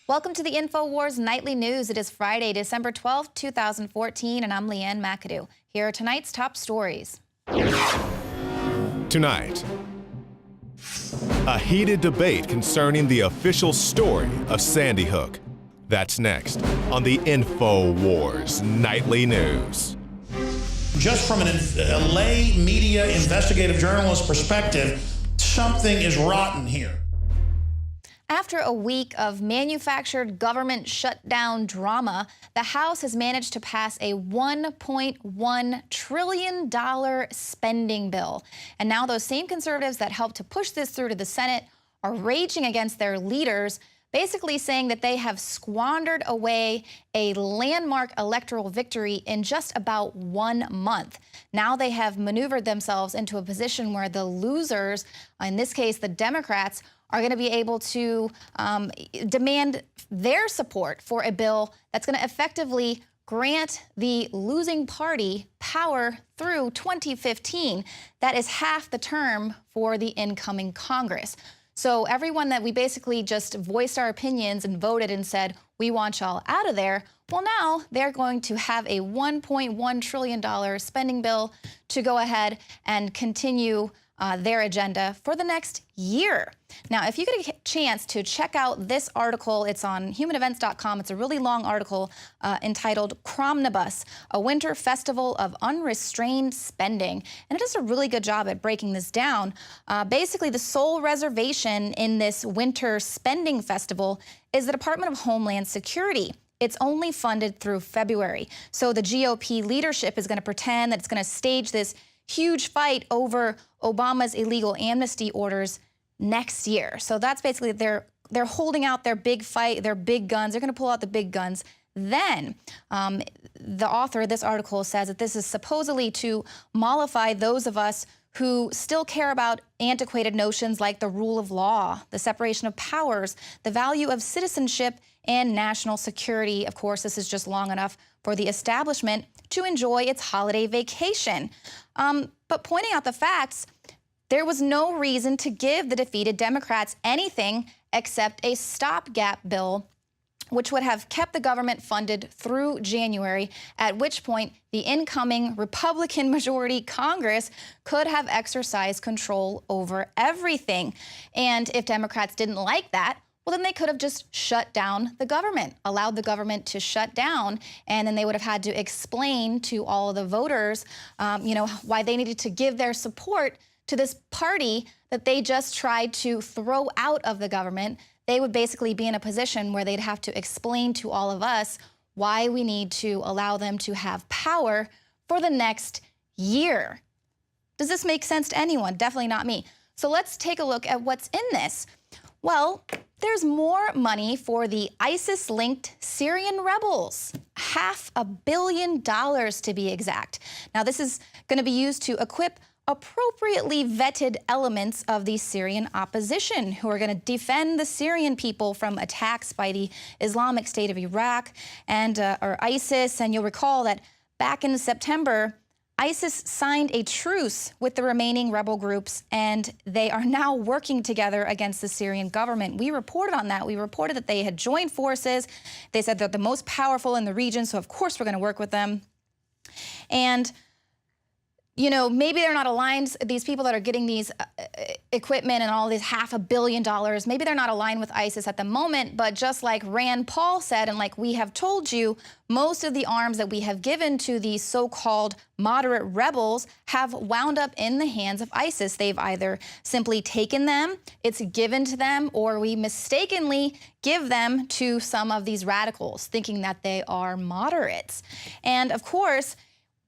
Welcome to the InfoWars Nightly News. It is Friday, December 12th, 2014, and I'm Leanne McAdoo. Here are tonight's top stories. Tonight, a heated debate concerning the official story of Sandy Hook. That's next on the InfoWars Nightly News. Just from a lay media investigative journalist perspective, something is rotten here. After a week of manufactured government shutdown drama, the House has managed to pass a $1.1 trillion spending bill. And now those same conservatives that helped to push this through to the Senate are raging against their leaders, basically saying that they have squandered away a landmark electoral victory in just about 1 month. Now they have maneuvered themselves into a position where the losers, in this case the Democrats, are going to be able to demand their support for a bill that's going to effectively grant the losing party power through 2015. That is half the term for the incoming Congress. So everyone that we basically just voiced our opinions and voted and said, we want y'all out of there, well, now they're going to have a $1.1 trillion spending bill to go ahead and continue their agenda for the next year. Now, if you get a chance to check out this article, it's on humanevents.com. It's a really long article entitled Cromnibus, a winter festival of unrestrained spending. And it does a really good job at breaking this down. Basically, the sole reservation in this winter spending festival is the Department of Homeland Security. It's only funded through February. So the GOP leadership is going to pretend that it's going to stage this huge fight over Obama's illegal amnesty orders next year. So that's basically they're holding out their big fight, their big guns. They're going to pull out the big guns. Then the author of this article says that this is supposedly to mollify those of us who still care about antiquated notions like the rule of law, the separation of powers, the value of citizenship, and national security. Of course, this is just long enough for the establishment to enjoy its holiday vacation. But pointing out the facts, there was no reason to give the defeated Democrats anything except a stopgap bill, which would have kept the government funded through January, at which point the incoming Republican majority Congress could have exercised control over everything. And if Democrats didn't like that, well, then they could have just shut down the government, allowed the government to shut down, and then they would have had to explain to all of the voters, why they needed to give their support to this party that they just tried to throw out of the government. They would basically be in a position where they'd have to explain to all of us why we need to allow them to have power for the next year. Does this make sense to anyone? Definitely not me. So let's take a look at what's in this. Well, there's more money for the ISIS-linked Syrian rebels, $500 million to be exact. Now, this is going to be used to equip appropriately vetted elements of the Syrian opposition who are going to defend the Syrian people from attacks by the Islamic State of Iraq and or ISIS. And you'll recall that back in September, ISIS signed a truce with the remaining rebel groups, and they are now working together against the Syrian government. We reported on that. We reported that they had joined forces. They said they're the most powerful in the region, so of course we're going to work with them. And maybe they're not aligned, these people that are getting these equipment and all these $500 million, maybe they're not aligned with ISIS at the moment, but just like Rand Paul said, and like we have told you, most of the arms that we have given to these so-called moderate rebels have wound up in the hands of ISIS. They've either simply taken them, it's given to them, or we mistakenly give them to some of these radicals, thinking that they are moderates. And of course,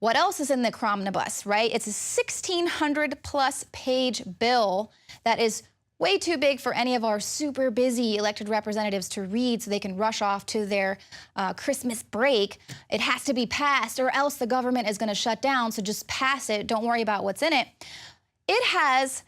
what else is in the Cromnibus, right? It's a 1,600+ page bill that is way too big for any of our super busy elected representatives to read so they can rush off to their Christmas break. It has to be passed or else the government is going to shut down, so just pass it. Don't worry about what's in it. It has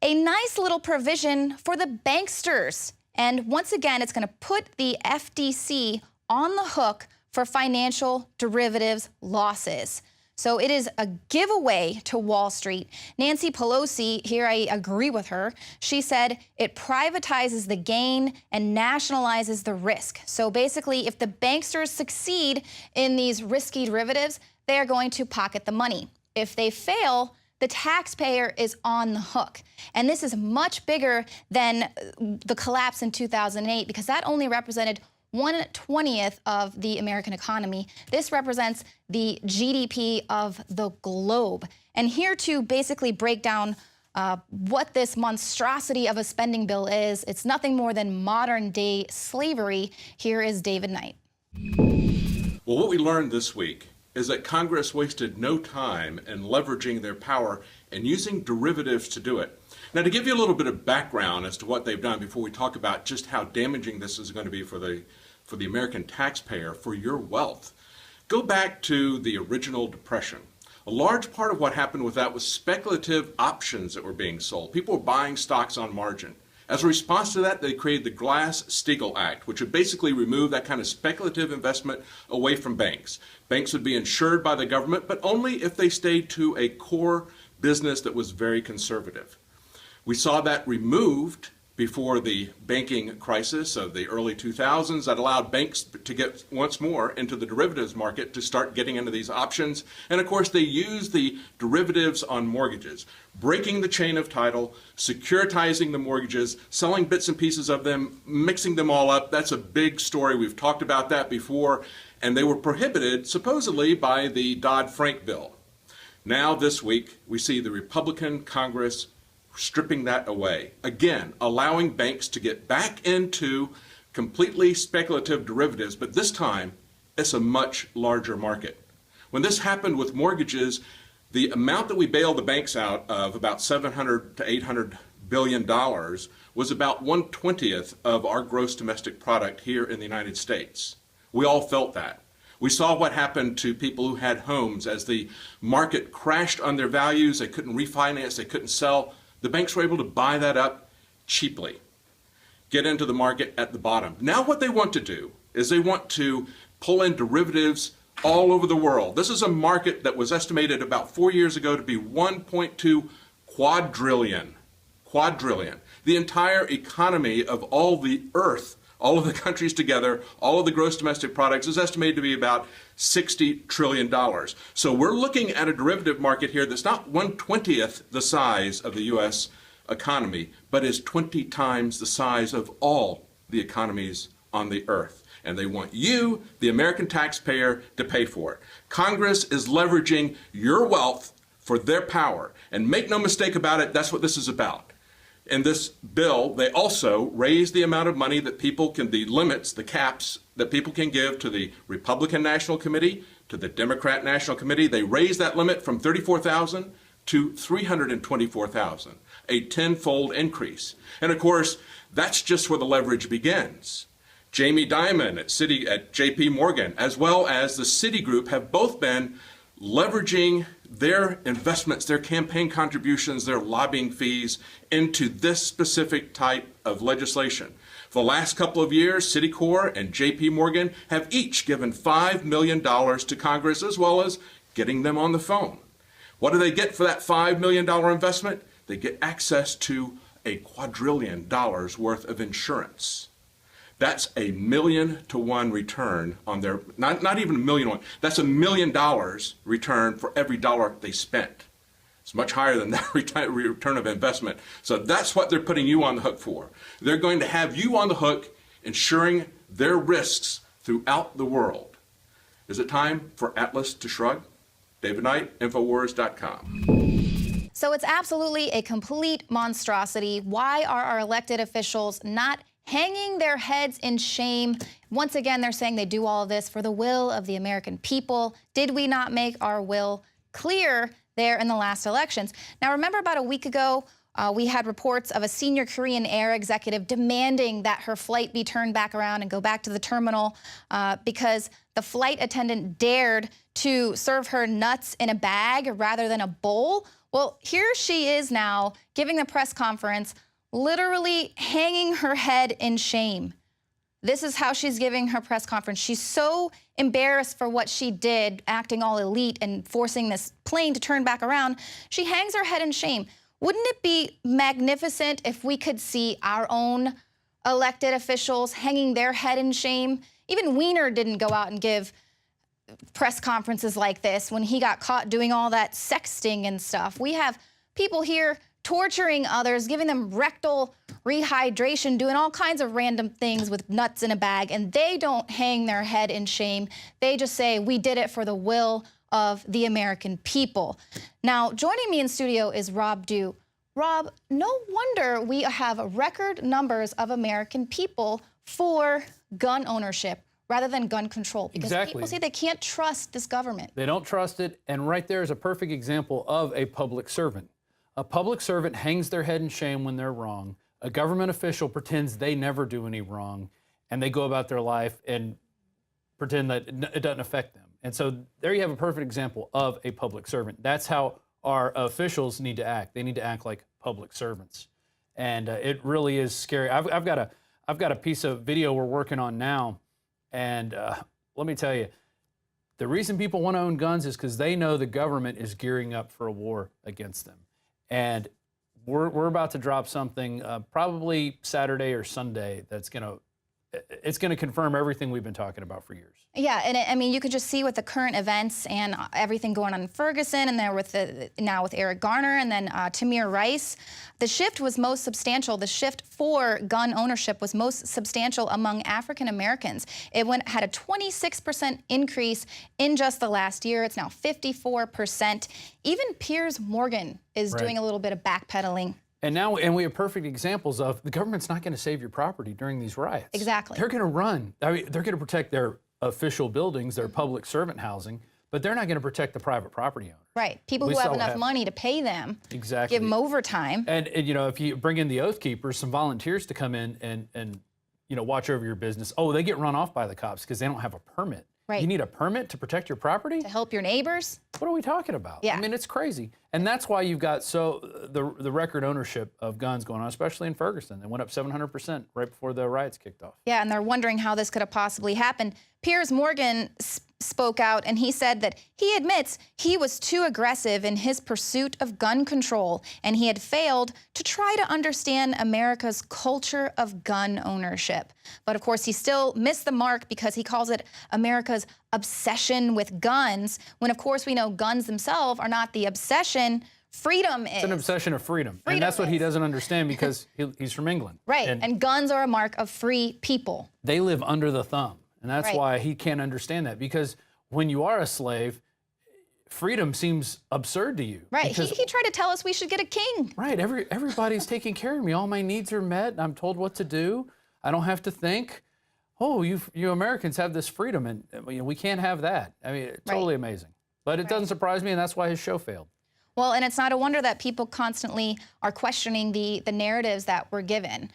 a nice little provision for the banksters. And once again, it's going to put the FDC on the hook for financial derivatives losses. So it is a giveaway to Wall Street. Nancy Pelosi, here I agree with her, she said it privatizes the gain and nationalizes the risk. So basically, if the banksters succeed in these risky derivatives, they are going to pocket the money. If they fail, the taxpayer is on the hook. And this is much bigger than the collapse in 2008 because that only represented 1/20th of the American economy. This represents the GDP of the globe. And here to basically break down what this monstrosity of a spending bill is, it's nothing more than modern day slavery. Here is David Knight. Well, what we learned this week is that Congress wasted no time in leveraging their power and using derivatives to do it. Now, to give you a little bit of background as to what they've done before we talk about just how damaging this is going to be for the American taxpayer, for your wealth, go back to the original Depression. A large part of what happened with that was speculative options that were being sold. People were buying stocks on margin. As a response to that, they created the Glass-Steagall Act, which would basically remove that kind of speculative investment away from banks. Banks would be insured by the government, but only if they stayed to a core business that was very conservative. We saw that removed before the banking crisis of the early 2000s that allowed banks to get once more into the derivatives market to start getting into these options. And of course, they used the derivatives on mortgages, breaking the chain of title, securitizing the mortgages, selling bits and pieces of them, mixing them all up. That's a big story. We've talked about that before. And they were prohibited, supposedly, by the Dodd-Frank bill. Now, this week, we see the Republican Congress stripping that away. Again, allowing banks to get back into completely speculative derivatives, but this time, it's a much larger market. When this happened with mortgages, the amount that we bailed the banks out of, about $700 to $800 billion, was about 1/20th of our gross domestic product here in the United States. We all felt that. We saw what happened to people who had homes as the market crashed on their values. They couldn't refinance, they couldn't sell. The banks were able to buy that up cheaply, get into the market at the bottom. Now what they want to do is they want to pull in derivatives all over the world. This is a market that was estimated about 4 years ago to be 1.2 quadrillion. Quadrillion. The entire economy of all the earth, all of the countries together, all of the gross domestic products is estimated to be about $60 trillion. So we're looking at a derivative market here that's not 1/20th the size of the U.S. economy, but is 20 times the size of all the economies on the earth. And they want you, the American taxpayer, to pay for it. Congress is leveraging your wealth for their power. And make no mistake about it, that's what this is about. In this bill, they also raise the amount of money that people can, the limits, the caps that people can give to the Republican National Committee, to the Democrat National Committee. They raise that limit from $34,000 to $324,000, a tenfold increase. And of course, that's just where the leverage begins. Jamie Dimon at J.P. Morgan, as well as the Citigroup, have both been leveraging their investments, their campaign contributions, their lobbying fees into this specific type of legislation. For the last couple of years, Citicorp and J.P. Morgan have each given $5 million to Congress, as well as getting them on the phone. What do they get for that $5 million investment? They get access to $1 quadrillion worth of insurance. That's $1 million to 1 return on their, not even $1 million to 1, that's $1 million return for every dollar they spent. It's much higher than that return of investment. So that's what they're putting you on the hook for. They're going to have you on the hook, insuring their risks throughout the world. Is it time for Atlas to shrug? David Knight, NoWorldOrder.com. So it's absolutely a complete monstrosity. Why are our elected officials not hanging their heads in shame? Once again, they're saying they do all of this for the will of the American people. Did we not make our will clear there in the last elections? Now, remember about a week ago, we had reports of a senior Korean Air executive demanding that her flight be turned back around and go back to the terminal because the flight attendant dared to serve her nuts in a bag rather than a bowl. Well, here she is now giving a press conference, literally hanging her head in shame. This is how she's giving her press conference. She's so embarrassed for what she did, acting all elite and forcing this plane to turn back around. She hangs her head in shame. Wouldn't it be magnificent if we could see our own elected officials hanging their head in shame? Even Weiner didn't go out and give press conferences like this when he got caught doing all that sexting and stuff. We have people here torturing others, giving them rectal rehydration, doing all kinds of random things with nuts in a bag, and they don't hang their head in shame. They just say, we did it for the will of the American people. Now, joining me in studio is Rob Dew. Rob, no wonder we have record numbers of American people for gun ownership rather than gun control. Because people say they can't trust this government. They don't trust it, and right there is a perfect example of a public servant. A public servant hangs their head in shame when they're wrong. A government official pretends they never do any wrong, and they go about their life and pretend that it doesn't affect them. And so there you have a perfect example of a public servant. That's how our officials need to act. They need to act like public servants. And it really is scary. I've got a piece of video we're working on now, and let me tell you, the reason people want to own guns is because they know the government is gearing up for a war against them. And we're about to drop something probably Saturday or Sunday that's it's gonna confirm everything we've been talking about for years. Yeah, and I mean, you could just see with the current events and everything going on in Ferguson, and then now with Eric Garner, and then Tamir Rice, the shift was most substantial. The shift for gun ownership was most substantial among African Americans. It had a 26% increase in just the last year. It's now 54%. Even Piers Morgan is doing a little bit of backpedaling. And we have perfect examples of the government's not going to save your property during these riots. Exactly. They're going to run. I mean, they're going to protect their official buildings, their public servant housing, but they're not going to protect the private property owners. Right. People who have enough money to pay them. Exactly. Give them overtime. And you know, if you bring in the Oath Keepers, some volunteers to come in and watch over your business. Oh, they get run off by the cops because they don't have a permit. Right. You need a permit to protect your property? To help your neighbors? What are we talking about? Yeah. I mean, it's crazy. And that's why you've got the record ownership of guns going on, especially in Ferguson. It went up 700% right before the riots kicked off. Yeah, and they're wondering how this could have possibly happened. Piers Morgan spoke out, and he said that he admits he was too aggressive in his pursuit of gun control, and he had failed to try to understand America's culture of gun ownership. But of course, he still missed the mark because he calls it America's obsession with guns, when of course we know guns themselves are not the obsession. Freedom is. It's an obsession of freedom. And that's what he doesn't understand because he's from England. Right, and guns are a mark of free people. They live under the thumb. And that's why he can't understand that, because when you are a slave, freedom seems absurd to you. Right. He tried to tell us we should get a king. Right. Everybody's taking care of me. All my needs are met. I'm told what to do. I don't have to think. Oh, you Americans have this freedom, and we can't have that. I mean, it's totally amazing. But it doesn't surprise me, and that's why his show failed. Well, and it's not a wonder that people constantly are questioning the narratives that were given.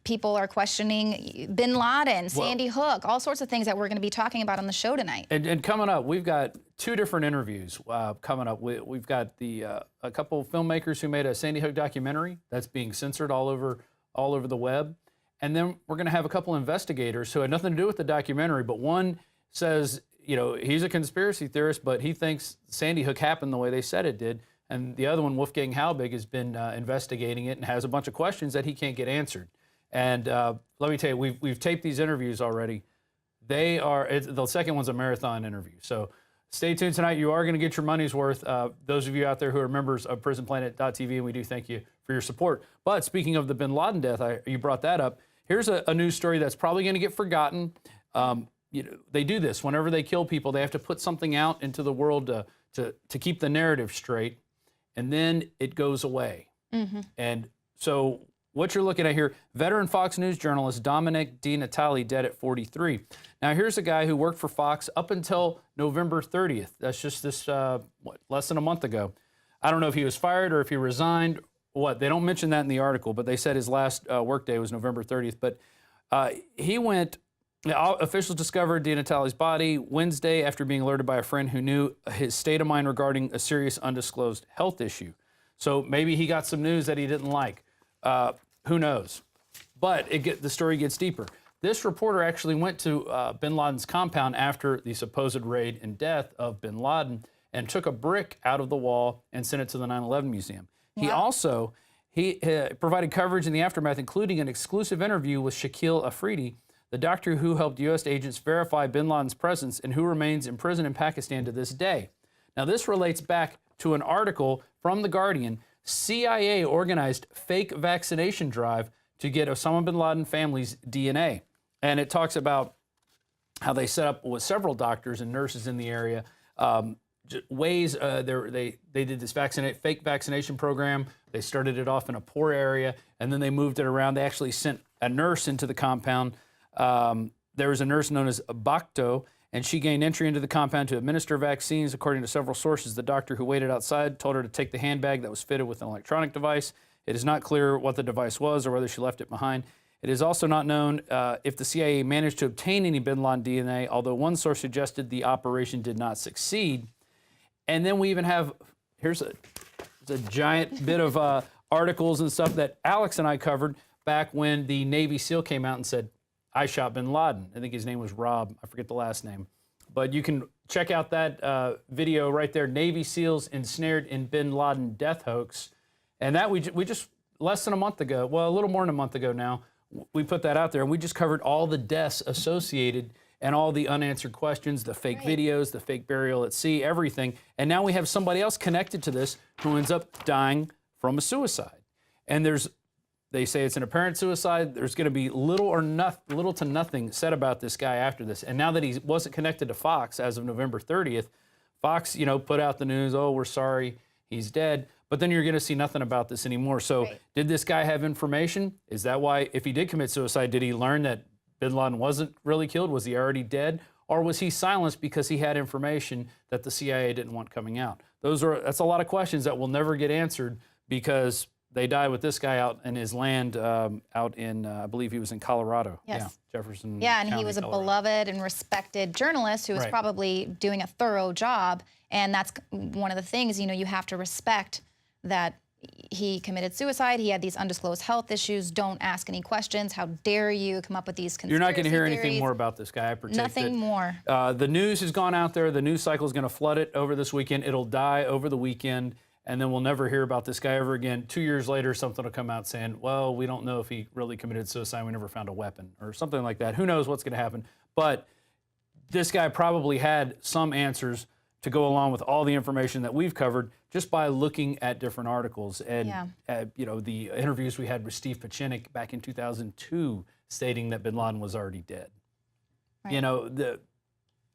People are questioning Bin Laden, Sandy Hook, all sorts of things that we're going to be talking about on the show tonight. And coming up, we've got two different interviews coming up. We've got a couple of filmmakers who made a Sandy Hook documentary that's being censored all over the web. And then we're going to have a couple investigators who had nothing to do with the documentary, but one says, he's a conspiracy theorist, but he thinks Sandy Hook happened the way they said it did. And the other one, Wolfgang Halbig, has been investigating it and has a bunch of questions that he can't get answered. And let me tell you, we've taped these interviews already. The second one's a marathon interview. So stay tuned tonight. You are going to get your money's worth. Those of you out there who are members of PrisonPlanet.tv, and we do thank you for your support. But speaking of the Bin Laden death, you brought that up. Here's a news story that's probably going to get forgotten. They do this whenever they kill people. They have to put something out into the world to keep the narrative straight. And then it goes away. Mm-hmm. And so what you're looking at here, veteran Fox News journalist Dominic DiNatale dead at 43. Now here's a guy who worked for Fox up until November 30th. That's just this, less than a month ago. I don't know if he was fired or if he resigned. They don't mention that in the article, but they said his last workday was November 30th. But officials discovered DiNatale's body Wednesday after being alerted by a friend who knew his state of mind regarding a serious undisclosed health issue. So maybe he got some news that he didn't like. Who knows? But the story gets deeper. This reporter actually went to bin Laden's compound after the supposed raid and death of bin Laden and took a brick out of the wall and sent it to the 9/11 Museum. Wow. He also provided coverage in the aftermath, including an exclusive interview with Shakil Afridi, the doctor who helped U.S. agents verify bin Laden's presence and who remains in prison in Pakistan to this day. Now, this relates back to an article from The Guardian. CIA organized fake vaccination drive to get Osama bin Laden family's DNA. And it talks about how they set up with several doctors and nurses in the area ways they did this fake vaccination program. They started it off in a poor area, and then they moved it around. They actually sent a nurse into the compound. There was a nurse known as Bakto, and she gained entry into the compound to administer vaccines. According to several sources, the doctor who waited outside told her to take the handbag that was fitted with an electronic device. It is not clear what the device was or whether she left it behind. It is also not known if the CIA managed to obtain any bin Laden DNA, although one source suggested the operation did not succeed. And then we even have, here's a giant bit of articles and stuff that Alex and I covered back when the Navy SEAL came out and said, I shot bin Laden. I think his name was Rob. I forget the last name. But you can check out that video right there, Navy SEALs ensnared in bin Laden death hoax. And that we just, less than a month ago, well, a little more than a month ago now, we put that out there, and we just covered all the deaths associated and all the unanswered questions, the fake videos, the fake burial at sea, everything. And now we have somebody else connected to this who ends up dying from a suicide. And they say it's an apparent suicide. There's going to be little to nothing said about this guy after this. And now that he wasn't connected to Fox as of November 30th, Fox, put out the news, oh, we're sorry, he's dead. But then you're going to see nothing about this anymore. So did this guy have information? Is that why, if he did commit suicide, did he learn that bin Laden wasn't really killed? Was he already dead? Or was he silenced because he had information that the CIA didn't want coming out? That's a lot of questions that will never get answered because they died with this guy out in his land out in, I believe he was in Colorado. Yes. Yeah, Jefferson and County, he was a Colorado. beloved and respected journalist who was probably doing a thorough job. And that's one of the things, you have to respect that he committed suicide. He had these undisclosed health issues. Don't ask any questions. How dare you come up with these conspiracy You're not going to hear theories. anything more about this guy. I predict Nothing more. The news has gone out there. The news cycle is going to flood it over this weekend. It'll die over the weekend, and then we'll never hear about this guy ever again. 2 years later, something will come out saying, well, we don't know if he really committed suicide. We never found a weapon or something like that. Who knows what's going to happen? But this guy probably had some answers to go along with all the information that we've covered just by looking at different articles. And, the interviews we had with Steve Pachinik back in 2002 stating that bin Laden was already dead. Right.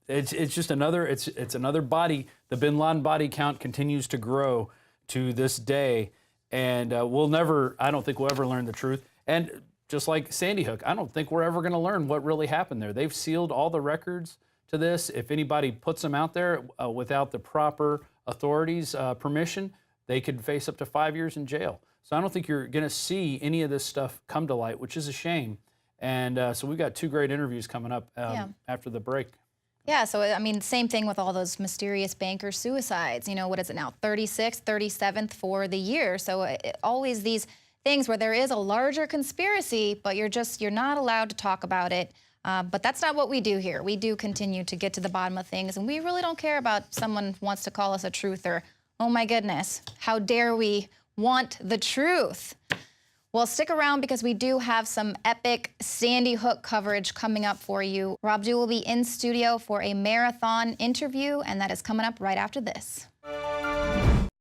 It's just another, it's another body. The bin Laden body count continues to grow to this day. And I don't think we'll ever learn the truth. And just like Sandy Hook, I don't think we're ever going to learn what really happened there. They've sealed all the records to this. If anybody puts them out there without the proper authorities' permission, they could face up to 5 years in jail. So I don't think you're going to see any of this stuff come to light, which is a shame. And so we've got two great interviews coming up after the break. Yeah, so same thing with all those mysterious banker suicides. What is it now, 36th, 37th for the year. So always these things where there is a larger conspiracy, but you're not allowed to talk about it. But that's not what we do here. We do continue to get to the bottom of things, and we really don't care about someone wants to call us a truther. Oh my goodness, how dare we want the truth? Well, stick around because we do have some epic Sandy Hook coverage coming up for you. Rob Dew will be in studio for a marathon interview, and that is coming up right after this.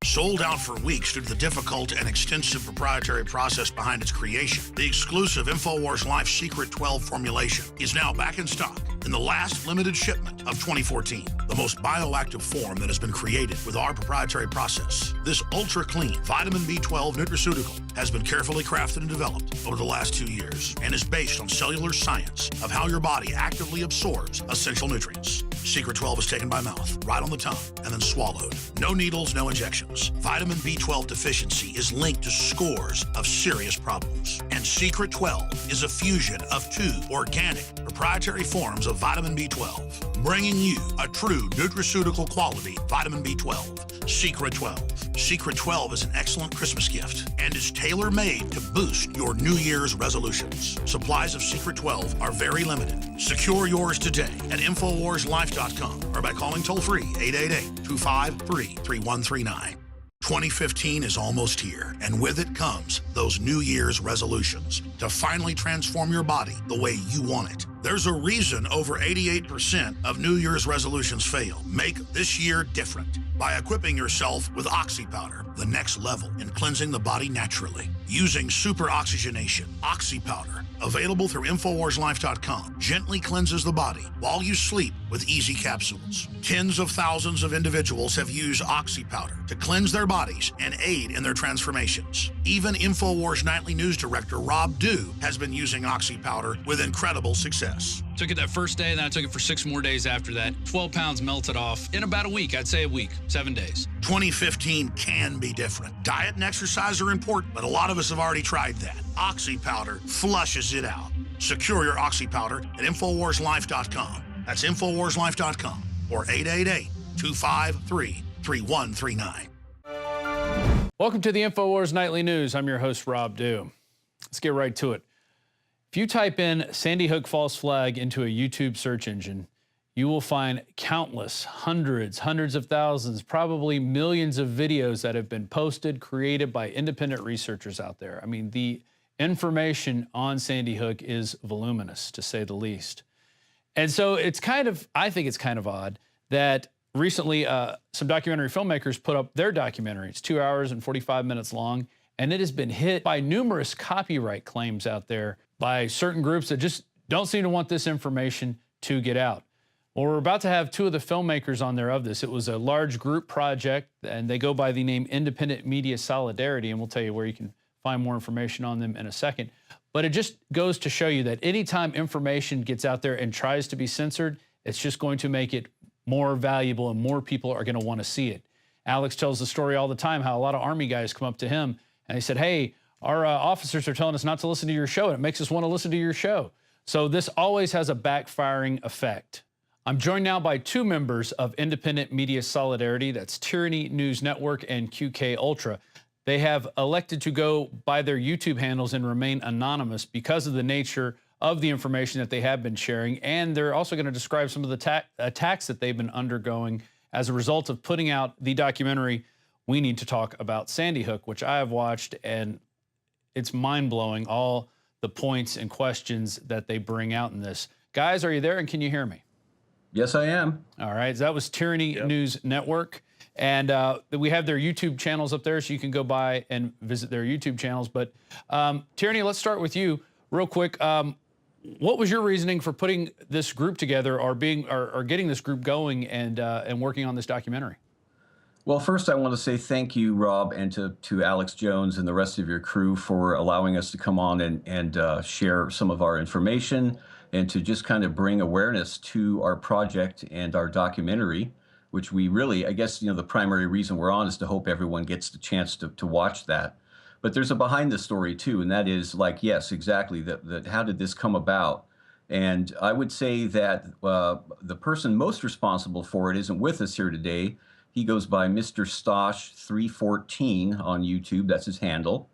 Sold out for weeks due to the difficult and extensive proprietary process behind its creation, the exclusive InfoWars Life Secret 12 formulation is now back in stock in the last limited shipment of 2014. The most bioactive form that has been created with our proprietary process. This ultra-clean vitamin B12 nutraceutical has been carefully crafted and developed over the last 2 years and is based on cellular science of how your body actively absorbs essential nutrients. Secret 12 is taken by mouth, right on the tongue, and then swallowed. No needles, no injections. Vitamin B12 deficiency is linked to scores of serious problems. And Secret 12 is a fusion of two organic proprietary forms of vitamin B12. bringing you a true nutraceutical quality vitamin B12, Secret 12. Secret 12 is an excellent Christmas gift and is tailor-made to boost your New Year's resolutions. Supplies of Secret 12 are very limited. Secure yours today at InfoWarsLife.com or by calling toll-free 888-253-3139. 2015 is almost here, and with it comes those New Year's resolutions to finally transform your body the way you want it. There's a reason over 88% of New Year's resolutions fail. Make this year different by equipping yourself with Oxy Powder, the next level in cleansing the body naturally. Using super oxygenation, Oxy Powder, available through InfoWarsLife.com, gently cleanses the body while you sleep with easy capsules. Tens of thousands of individuals have used Oxy Powder to cleanse their bodies and aid in their transformations. Even InfoWars Nightly News Director Rob Dew has been using Oxy Powder with incredible success. Took it that first day, and then I took it for 6 more days after that. 12 pounds melted off in about a week. I'd say a week, 7 days. 2015 can be different. Diet and exercise are important, but a lot of us have already tried that. Oxy Powder flushes it out. Secure your Oxy Powder at InfoWarsLife.com. That's InfoWarsLife.com or 888-253-3139. Welcome to the InfoWars Nightly News. I'm your host, Rob Dew. Let's get right to it. If you type in Sandy Hook false flag into a YouTube search engine, you will find countless, hundreds of thousands, probably millions of videos that have been posted, created by independent researchers out there. I mean, the information on Sandy Hook is voluminous, to say the least. And so it's I think it's kind of odd that recently some documentary filmmakers put up their documentary. It's 2 hours and 45 minutes long, and it has been hit by numerous copyright claims out there by certain groups that just don't seem to want this information to get out. Well, we're about to have 2 of the filmmakers on there of this. It was a large group project, and they go by the name Independent Media Solidarity, and we'll tell you where you can find more information on them in a second. But it just goes to show you that anytime information gets out there and tries to be censored, it's just going to make it more valuable and more people are going to want to see it. Alex tells the story all the time how a lot of Army guys come up to him and they said, hey, our officers are telling us not to listen to your show, and it makes us want to listen to your show. So this always has a backfiring effect. I'm joined now by 2 members of Independent Media Solidarity. That's Tyranny News Network and QK Ultra. They have elected to go by their YouTube handles and remain anonymous because of the nature of the information that they have been sharing. And they're also going to describe some of the attacks that they've been undergoing as a result of putting out the documentary, We Need to Talk About Sandy Hook, which I have watched, and it's mind-blowing, all the points and questions that they bring out in this. Guys, are you there, and can you hear me? Yes, I am. All right, so that was Tyranny News Network. And we have their YouTube channels up there, so you can go by and visit their YouTube channels. But Tyranny, let's start with you real quick. What was your reasoning for putting this group together, or getting this group going and working on this documentary? Well, first, I want to say thank you, Rob, and to Alex Jones and the rest of your crew for allowing us to come on and share some of our information and to just kind of bring awareness to our project and our documentary, which we really, I guess, the primary reason we're on is to hope everyone gets the chance to watch that. But there's a behind the story too, and that is yes, exactly, that how did this come about? And I would say that the person most responsible for it isn't with us here today. He goes by Mr. Stosh 314 on YouTube. That's his handle.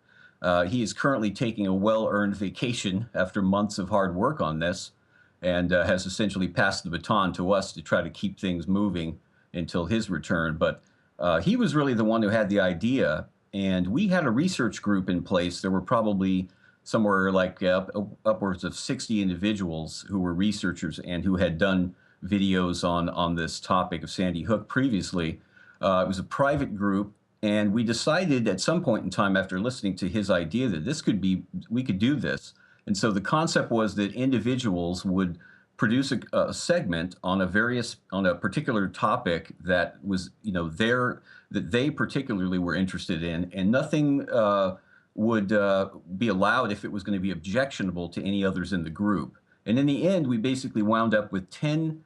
He is currently taking a well-earned vacation after months of hard work on this, and has essentially passed the baton to us to try to keep things moving until his return. But he was really the one who had the idea, and we had a research group in place. There were probably somewhere like upwards of 60 individuals who were researchers and who had done videos on this topic of Sandy Hook previously. It was a private group, and we decided at some point in time after listening to his idea that we could do this. And so the concept was that individuals would produce a segment on a particular topic that was, that they particularly were interested in, and nothing would be allowed if it was going to be objectionable to any others in the group. And in the end, we basically wound up with 10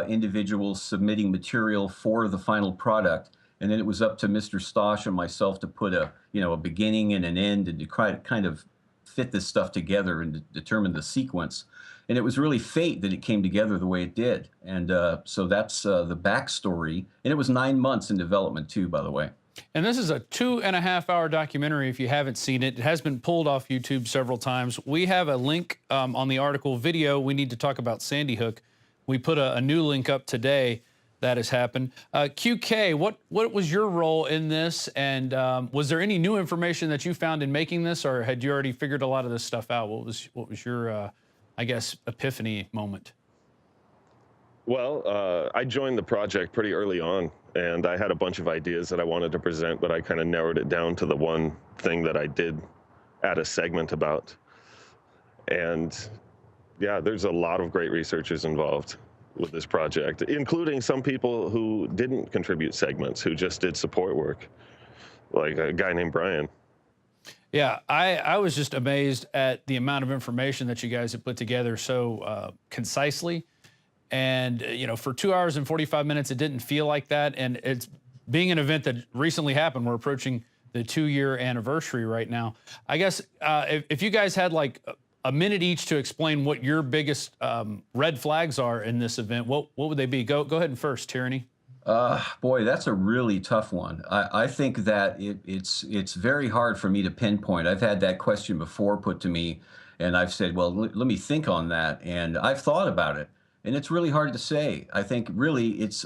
individuals submitting material for the final product, and then it was up to Mr. Stosh and myself to put a beginning and an end, and to kind of fit this stuff together and determine the sequence. And it was really fate that it came together the way it did. And so that's the backstory. And it was 9 months in development too, by the way. And this is a 2.5-hour documentary. If you haven't seen it, it has been pulled off YouTube several times. We have a link on the article video. We need to talk about Sandy Hook. We put a new link up today that has happened. QK, what was your role in this? And was there any new information that you found in making this, or had you already figured a lot of this stuff out? What was your, I guess, epiphany moment? Well, I joined the project pretty early on, and I had a bunch of ideas that I wanted to present, but I kind of narrowed it down to the one thing that I did add a segment about. And yeah, there's a lot of great researchers involved with this project, including some people who didn't contribute segments, who just did support work, like a guy named Brian. Yeah, I was just amazed at the amount of information that you guys have put together so concisely. And, you know, for 2 hours and 45 minutes, it didn't feel like that. And it's being an event that recently happened. We're approaching the 2-year anniversary right now. I guess if you guys had like a minute each to explain what your biggest red flags are in this event, what would they be? Go ahead and first, Tyranny. Boy, that's a really tough one. I think that it's very hard for me to pinpoint. I've had that question before put to me, and I've said, well, let me think on that. And I've thought about it. And it's really hard to say. I think really it's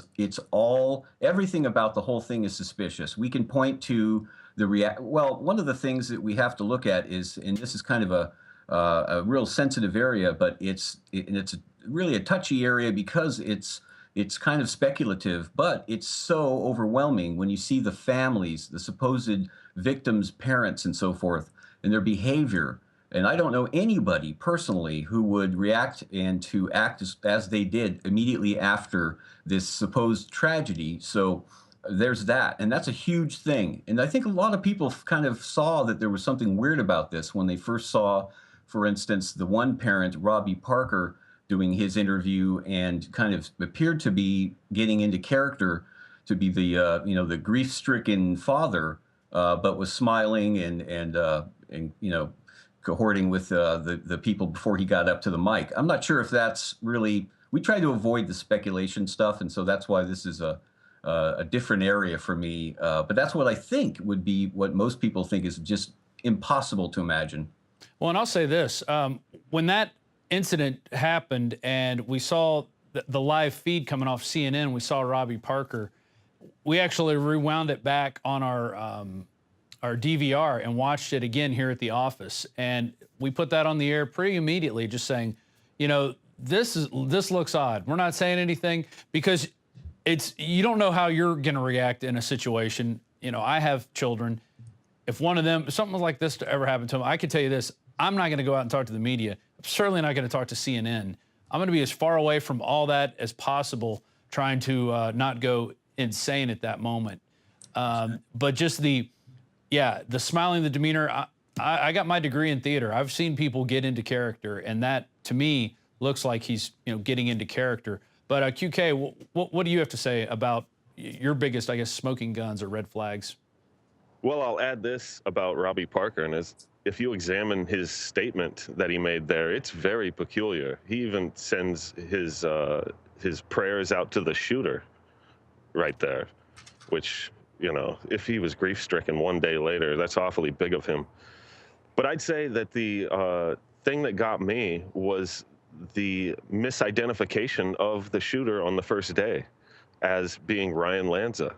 all, everything about the whole thing is suspicious. We can point to well, one of the things that we have to look at is, and this is kind of a real sensitive area, but it's really a touchy area because it's kind of speculative, but it's so overwhelming when you see the families, the supposed victims' parents and so forth, and their behavior. And I don't know anybody personally who would react and to act as they did immediately after this supposed tragedy. So there's that. And that's a huge thing. And I think a lot of people kind of saw that there was something weird about this when they first saw, for instance, the one parent, Robbie Parker, doing his interview and kind of appeared to be getting into character to be the, the grief-stricken father, but was smiling and cohorting with the people before he got up to the mic. I'm not sure if that's really, we try to avoid the speculation stuff, and so that's why this is a different area for me. But that's what I think would be what most people think is just impossible to imagine. Well, and I'll say this, when that incident happened and we saw the live feed coming off CNN, we saw Robbie Parker, we actually rewound it back on our DVR and watched it again here at the office. And we put that on the air pretty immediately, just saying, this looks odd. We're not saying anything because you don't know how you're going to react in a situation. I have children. If one of them, something like this ever happened to them, I can tell you this, I'm not going to go out and talk to the media. I'm certainly not going to talk to CNN. I'm going to be as far away from all that as possible, trying to not go insane at that moment. But just the smiling, the demeanor. I got my degree in theater. I've seen people get into character, and that, to me, looks like he's getting into character. But QK, what do you have to say about your biggest, I guess, smoking guns or red flags? Well, I'll add this about Robbie Parker, and if you examine his statement that he made there, it's very peculiar. He even sends his prayers out to the shooter right there, which, if he was grief-stricken one day later, that's awfully big of him. But I'd say that the thing that got me was the misidentification of the shooter on the first day as being Ryan Lanza.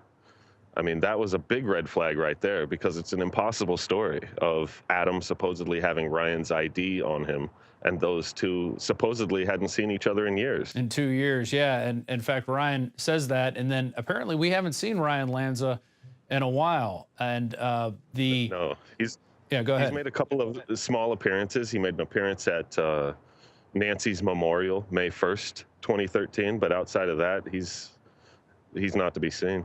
I mean, that was a big red flag right there because it's an impossible story of Adam supposedly having Ryan's ID on him, and those two supposedly hadn't seen each other in years. In 2 years, yeah. And in fact, Ryan says that, and then apparently we haven't seen Ryan Lanza in a while. And No, go ahead. He's made a couple of small appearances. He made an appearance at Nancy's memorial, May 1st, 2013. But outside of that, he's not to be seen.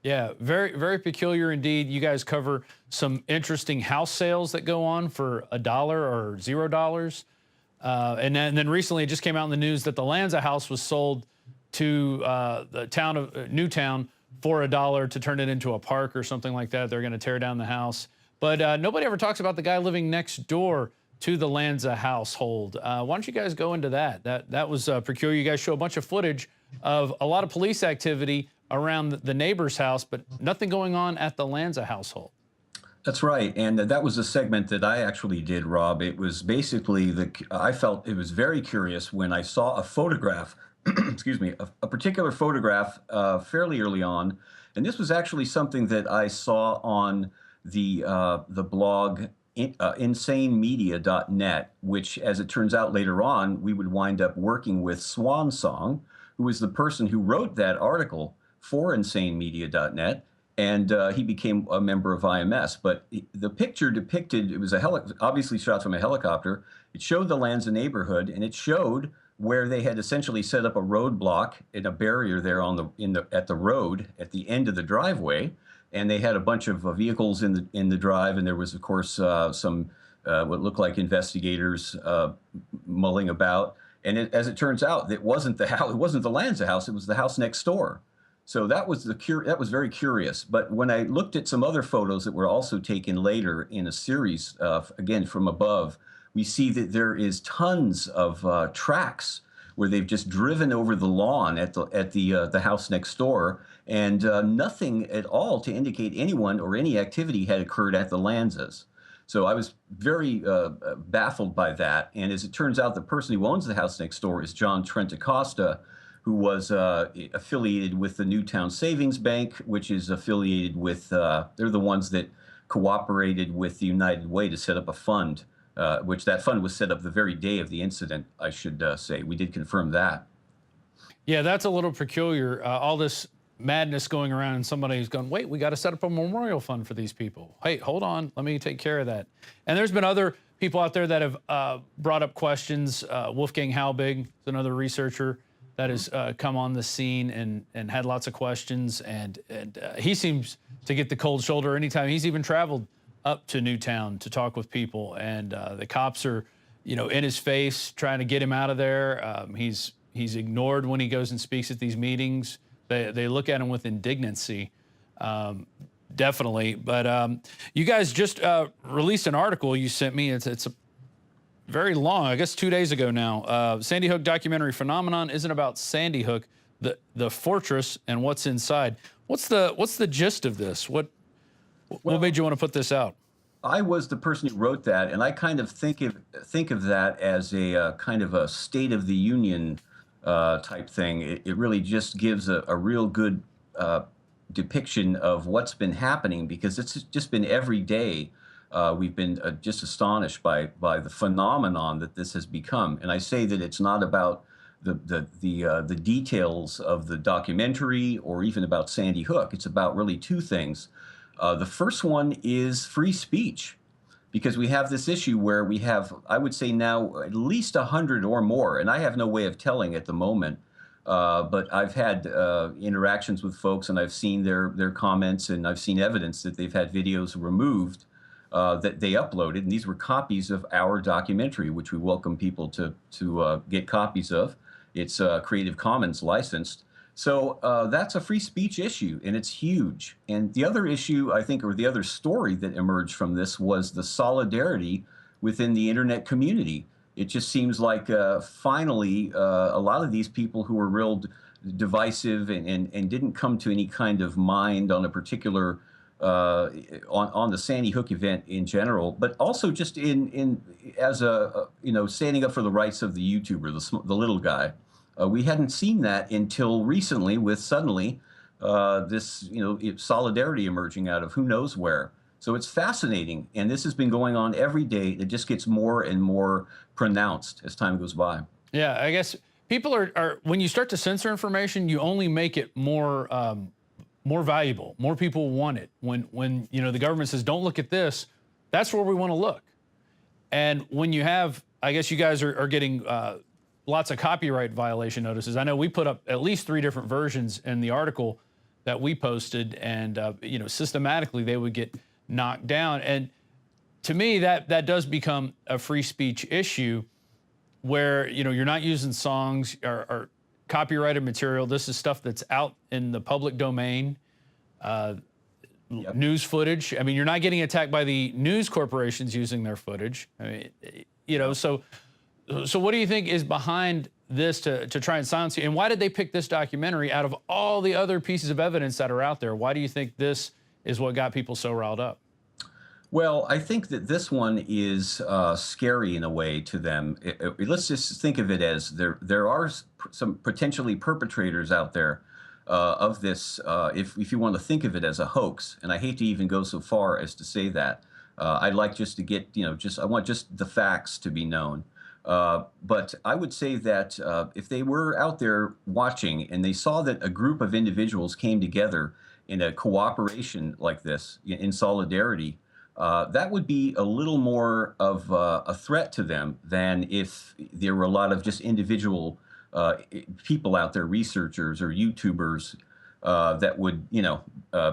Yeah, very, very peculiar indeed. You guys cover some interesting house sales that go on for $1 or $0. And then recently it just came out in the news that the Lanza house was sold to the town of Newtown for $1 to turn it into a park or something like that. They're going to tear down the house. But nobody ever talks about the guy living next door to the Lanza household. Why don't you guys go into that? That was peculiar. You guys show a bunch of footage of a lot of police activity around the neighbor's house, but nothing going on at the Lanza household. That's right, and that was a segment that I actually did, Rob. It was basically I felt it was very curious when I saw a photograph, excuse me, a particular photograph fairly early on, and this was actually something that I saw on the blog insanemedia.net, which, as it turns out later on, we would wind up working with Swan Song, who was the person who wrote that article for insanemedia.net. And he became a member of IMS. But the picture depicted, it was obviously shot from a helicopter. It showed the Lanza neighborhood, and it showed where they had essentially set up a roadblock and a barrier there at the road at the end of the driveway. And they had a bunch of vehicles in the drive, and there was, of course, some what looked like investigators mulling about. And as it turns out, it wasn't the house. It wasn't the Lanza house. It was the house next door. So that was that was very curious. But when I looked at some other photos that were also taken later in a series, again from above, we see that there is tons of tracks where they've just driven over the lawn at the house next door, and nothing at all to indicate anyone or any activity had occurred at the Lanzas. So I was very baffled by that. And as it turns out, the person who owns the house next door is John Trentacosta, who was affiliated with the Newtown Savings Bank, which is affiliated with, they're the ones that cooperated with the United Way to set up a fund, which that fund was set up the very day of the incident, I should say. We did confirm that. Yeah, that's a little peculiar. All this madness going around and somebody who's going, wait, we got to set up a memorial fund for these people. Hey, hold on, let me take care of that. And there's been other people out there that have brought up questions. Wolfgang Halbig is another researcher that has come on the scene and had lots of questions, and he seems to get the cold shoulder anytime. He's even traveled up to Newtown to talk with people, and the cops are, in his face trying to get him out of there. He's ignored when he goes and speaks at these meetings. They look at him with indignancy, definitely. But you guys just released an article you sent me. It's a very long, I guess 2 days ago now. Sandy Hook documentary phenomenon isn't about Sandy Hook, the fortress and what's inside. What's the gist of this? What made you want to put this out? I was the person who wrote that, and I kind of think of that as a kind of a State of the Union type thing. It really just gives a real good depiction of what's been happening, because it's just been every day. We've been just astonished by the phenomenon that this has become. And I say that it's not about the details of the documentary or even about Sandy Hook. It's about really two things. The first one is free speech, because we have this issue where we have, I would say now, at least 100 or more, and I have no way of telling at the moment, but I've had interactions with folks, and I've seen their comments, and I've seen evidence that they've had videos removed that they uploaded, and these were copies of our documentary, which we welcome people to get copies of. It's Creative Commons licensed. So that's a free speech issue, and it's huge. And the other issue, I think, or the other story that emerged from this was the solidarity within the internet community. It just seems like finally a lot of these people who were real divisive and didn't come to any kind of mind on a particular on the Sandy Hook event in general, but also just as standing up for the rights of the YouTuber, the little guy. We hadn't seen that until recently, with suddenly this solidarity emerging out of who knows where. So it's fascinating, and this has been going on every day. It just gets more and more pronounced as time goes by. Yeah, I guess people are when you start to censor information, you only make it more valuable. More people want it. When the government says, don't look at this, that's where we want to look. And when you have, I guess you guys are getting lots of copyright violation notices. I know we put up at least 3 different versions in the article that we posted, and systematically they would get knocked down. And to me, that does become a free speech issue, where you're not using songs or copyrighted material. This is stuff that's out in the public domain. news footage. I mean, you're not getting attacked by the news corporations using their footage. I mean, you know, so what do you think is behind this to try and silence you? And why did they pick this documentary out of all the other pieces of evidence that are out there? Why do you think this is what got people so riled up? Well, I think that this one is scary in a way to them. Let's just think of it as there are some potentially perpetrators out there of this, if you want to think of it as a hoax. And I hate to even go so far as to say that. I'd like just to get, I want just the facts to be known. But I would say that if they were out there watching and they saw that a group of individuals came together in a cooperation like this, in solidarity, that would be a little more of a threat to them than if there were a lot of just individual people out there, researchers or YouTubers, that would,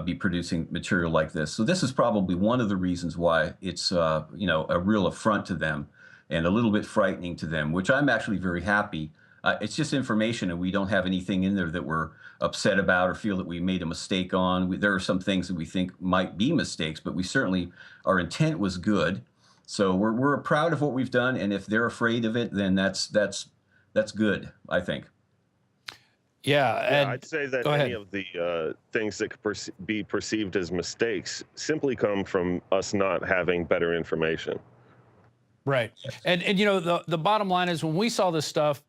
be producing material like this. So this is probably one of the reasons why it's, a real affront to them and a little bit frightening to them, which I'm actually very happy. It's just information, and we don't have anything in there that we're upset about or feel that we made a mistake on. There are some things that we think might be mistakes, but we certainly, our intent was good. So we're proud of what we've done, and if they're afraid of it, then that's good, I think. Yeah, I'd say that any of the things that could be perceived as mistakes simply come from us not having better information. Right. And the bottom line is, when we saw this stuff,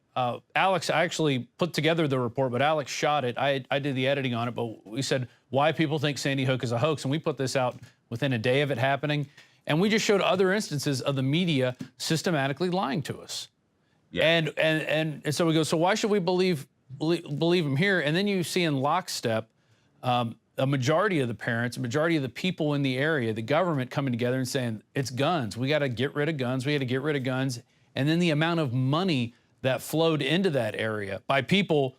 Alex actually put together the report, but Alex shot it. I did the editing on it, but we said why people think Sandy Hook is a hoax, and we put this out within a day of it happening, and we just showed other instances of the media systematically lying to us. Yeah. And so we go, so why should we believe them here? And then you see in lockstep a majority of the parents, a majority of the people in the area, the government coming together and saying, it's guns. We got to get rid of guns. We got to get rid of guns. And then the amount of money that flowed into that area by people,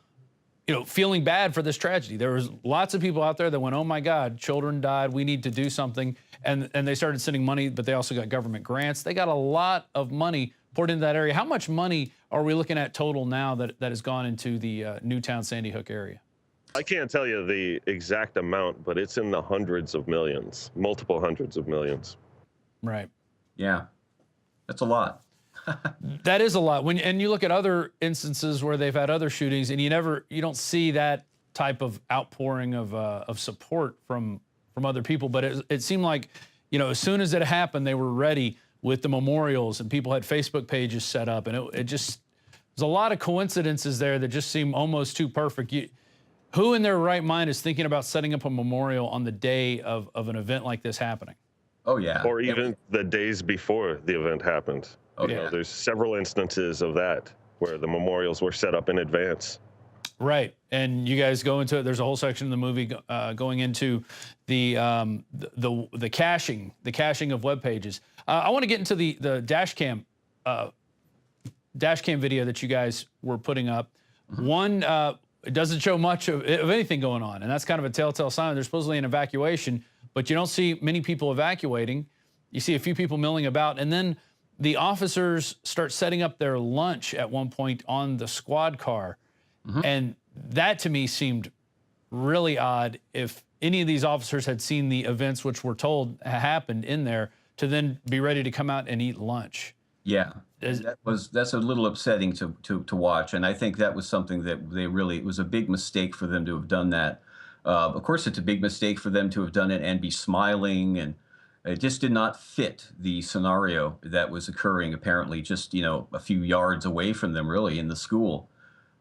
feeling bad for this tragedy. There was lots of people out there that went, oh my God, children died. We need to do something. And they started sending money, but they also got government grants. They got a lot of money poured into that area. How much money are we looking at total now that has gone into the Newtown Sandy Hook area? I can't tell you the exact amount, but it's in the hundreds of millions, multiple hundreds of millions. Right. Yeah, that's a lot. That is a lot. And you look at other instances where they've had other shootings, and you don't see that type of outpouring of support from other people. But it seemed like, as soon as it happened, they were ready with the memorials, and people had Facebook pages set up, and there's a lot of coincidences there that just seem almost too perfect. Who in their right mind is thinking about setting up a memorial on the day of an event like this happening? Oh, yeah. Or even the days before the event happened. Oh, yeah. There's several instances of that where the memorials were set up in advance. Right. And you guys go into it. There's a whole section of the movie going into the caching of web pages. I want to get into the dash cam video that you guys were putting up. Mm-hmm. One, it doesn't show much of anything going on, and that's kind of a telltale sign. There's supposedly an evacuation, but you don't see many people evacuating. You see a few people milling about, and then the officers start setting up their lunch at one point on the squad car. Mm-hmm. And that to me seemed really odd. If any of these officers had seen the events which were told happened in there, to then be ready to come out and eat lunch. Yeah, that's a little upsetting to watch. And I think that was something that it was a big mistake for them to have done that. Of course, it's a big mistake for them to have done it and be smiling, and it just did not fit the scenario that was occurring, apparently just, a few yards away from them, really, in the school.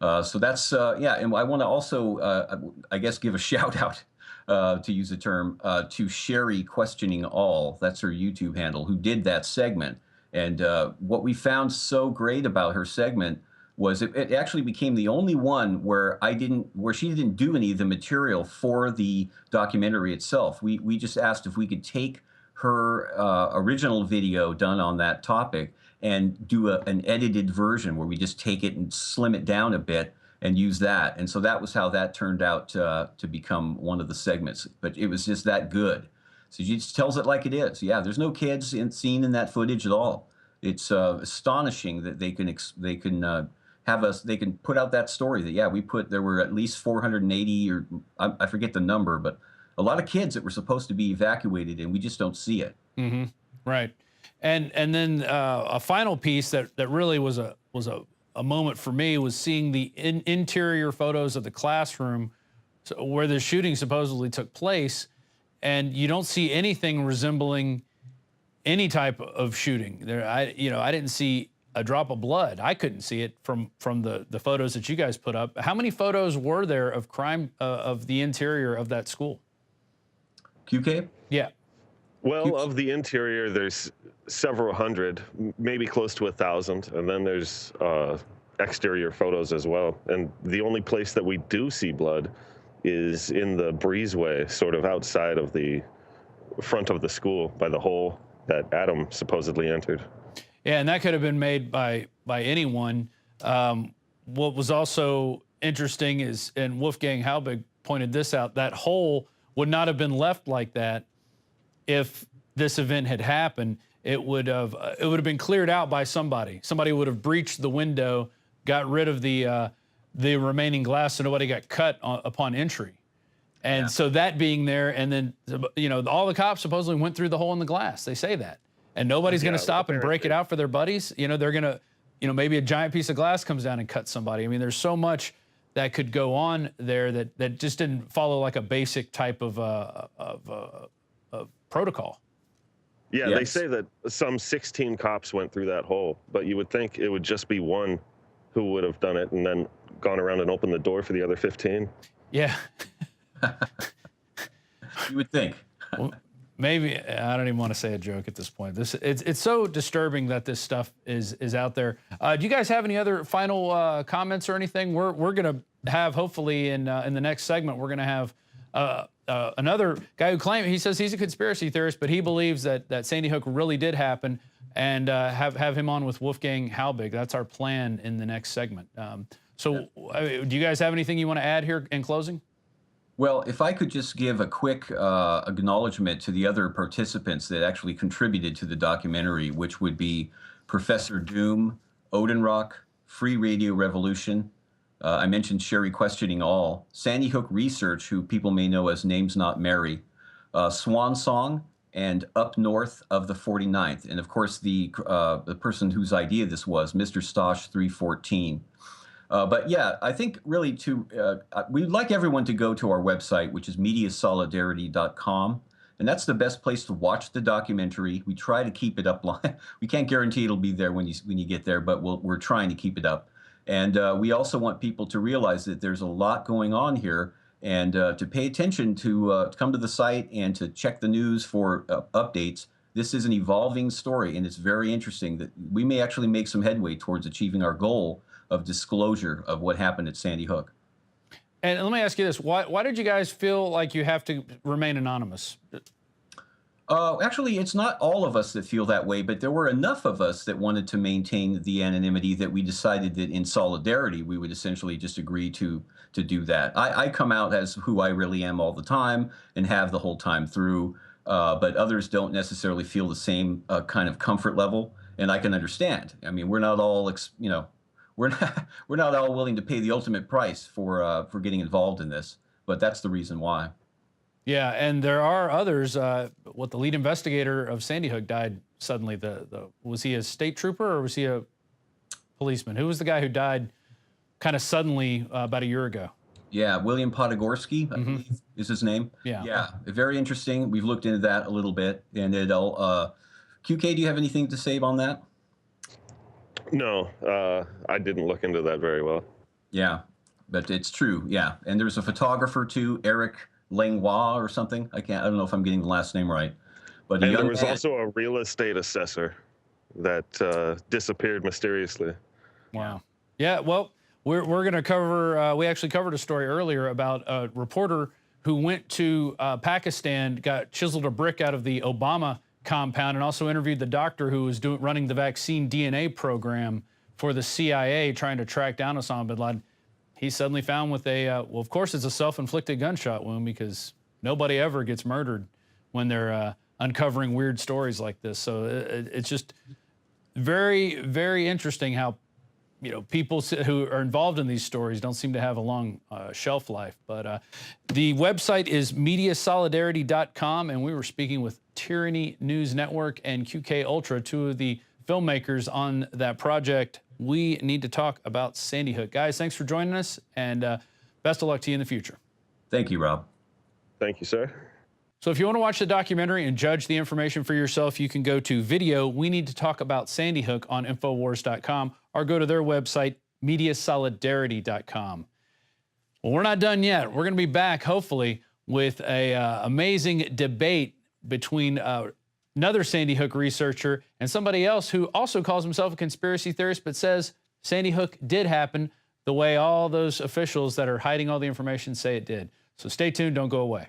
So that's, and I want to also, I guess, give a shout out, to use the term, to Sherry Questioning All. That's her YouTube handle, who did that segment. And what we found so great about her segment was it actually became the only one where she didn't do any of the material for the documentary itself. We just asked if we could take her original video done on that topic and do an edited version where we just take it and slim it down a bit and use that. And so that was how that turned out to become one of the segments. But it was just that good. So she just tells it like it is. Yeah, there's no kids seen in that footage at all. It's astonishing that they can put out that story that, there were at least 480, or I forget the number, but a lot of kids that were supposed to be evacuated, and we just don't see it. Mm-hmm. Right. And then a final piece that really was a moment for me was seeing the interior photos of the classroom where the shooting supposedly took place, and you don't see anything resembling any type of shooting there. I didn't see a drop of blood. I couldn't see it from the photos that you guys put up. How many photos were there of crime of the interior of that school? QK? Yeah. Well, of the interior, there's several hundred, maybe close to 1,000, and then there's exterior photos as well. And the only place that we do see blood is in the breezeway, sort of outside of the front of the school, by the hole that Adam supposedly entered. Yeah, and that could have been made by anyone. What was also interesting is, and Wolfgang Halbig pointed this out, that hole would not have been left like that if this event had happened. It would have been cleared out by somebody. Somebody would have breached the window, got rid of the remaining glass, so nobody got cut upon entry. And so that being there, and then all the cops supposedly went through the hole in the glass. They say that, and nobody's going to stop and break it out for their buddies. They're going to, maybe a giant piece of glass comes down and cuts somebody. I mean, there's so much that could go on there that just didn't follow like a basic type of protocol. Yeah, Yes. They say that some 16 cops went through that hole, but you would think it would just be one who would have done it and then gone around and opened the door for the other 15. Yeah. You would think. Well, maybe I don't even want to say a joke at this point. It's so disturbing that this stuff is out there. Do you guys have any other final comments or anything? We're gonna have, hopefully in the next segment, we're gonna have another guy who he says he's a conspiracy theorist, but he believes that Sandy Hook really did happen, and have him on with Wolfgang Halbig. That's our plan in the next segment. Do you guys have anything you want to add here in closing? Well, if I could just give a quick acknowledgement to the other participants that actually contributed to the documentary, which would be Professor Doom, Odin Free Radio Revolution. I mentioned Sherry Questioning All, Sandy Hook Research, who people may know as Names Not Mary, Swan Song, and Up North of the 49th. And of course, the person whose idea this was, Mr. Stosh 314. But yeah, I think really we'd like everyone to go to our website, which is mediasolidarity.com. And that's the best place to watch the documentary. We try to keep it up. We can't guarantee it'll be there when you get there, but we're trying to keep it up. And we also want people to realize that there's a lot going on here, and to pay attention, to come to the site and to check the news for updates. This is an evolving story, and it's very interesting that we may actually make some headway towards achieving our goal of disclosure of what happened at Sandy Hook. And let me ask you this. Why did you guys feel like you have to remain anonymous? Actually, it's not all of us that feel that way, but there were enough of us that wanted to maintain the anonymity that we decided that in solidarity, we would essentially just agree to do that. I come out as who I really am all the time and have the whole time through, but others don't necessarily feel the same kind of comfort level, and I can understand. I mean, we're not all, we're not all willing to pay the ultimate price for getting involved in this, but that's the reason why. Yeah, and there are others. The lead investigator of Sandy Hook died suddenly. Was he a state trooper or was he a policeman? Who was the guy who died kind of suddenly about a year ago? Yeah, William Podgorski, I believe is his name. Yeah, very interesting. We've looked into that a little bit, and QK, do you have anything to say on that? No, I didn't look into that very well. Yeah, but it's true. Yeah, and there's a photographer too, Eric Langlois or something. I don't know if I'm getting the last name right. But and there was also a real estate assessor that disappeared mysteriously. Wow. Yeah. Well, we're going to cover. We actually covered a story earlier about a reporter who went to Pakistan, chiseled a brick out of the Obama compound, and also interviewed the doctor who was running the vaccine DNA program for the CIA, trying to track down Osama bin Laden. He's suddenly found with well, of course, it's a self-inflicted gunshot wound, because nobody ever gets murdered when they're uncovering weird stories like this. So it's just very, very interesting how, people who are involved in these stories don't seem to have a long shelf life. But the website is mediasolidarity.com, and we were speaking with Tyranny News Network and QK Ultra, two of the filmmakers on that project. We need to talk about Sandy Hook. Guys, thanks for joining us, and best of luck to you in the future. Thank you, Rob. Thank you, sir. So if you want to watch the documentary and judge the information for yourself, you can go to video We Need to Talk About Sandy Hook on InfoWars.com or go to their website, mediasolidarity.com. Well, we're not done yet. We're going to be back, hopefully, with a amazing debate between another Sandy Hook researcher and somebody else who also calls himself a conspiracy theorist but says Sandy Hook did happen the way all those officials that are hiding all the information say it did. So stay tuned. Don't go away.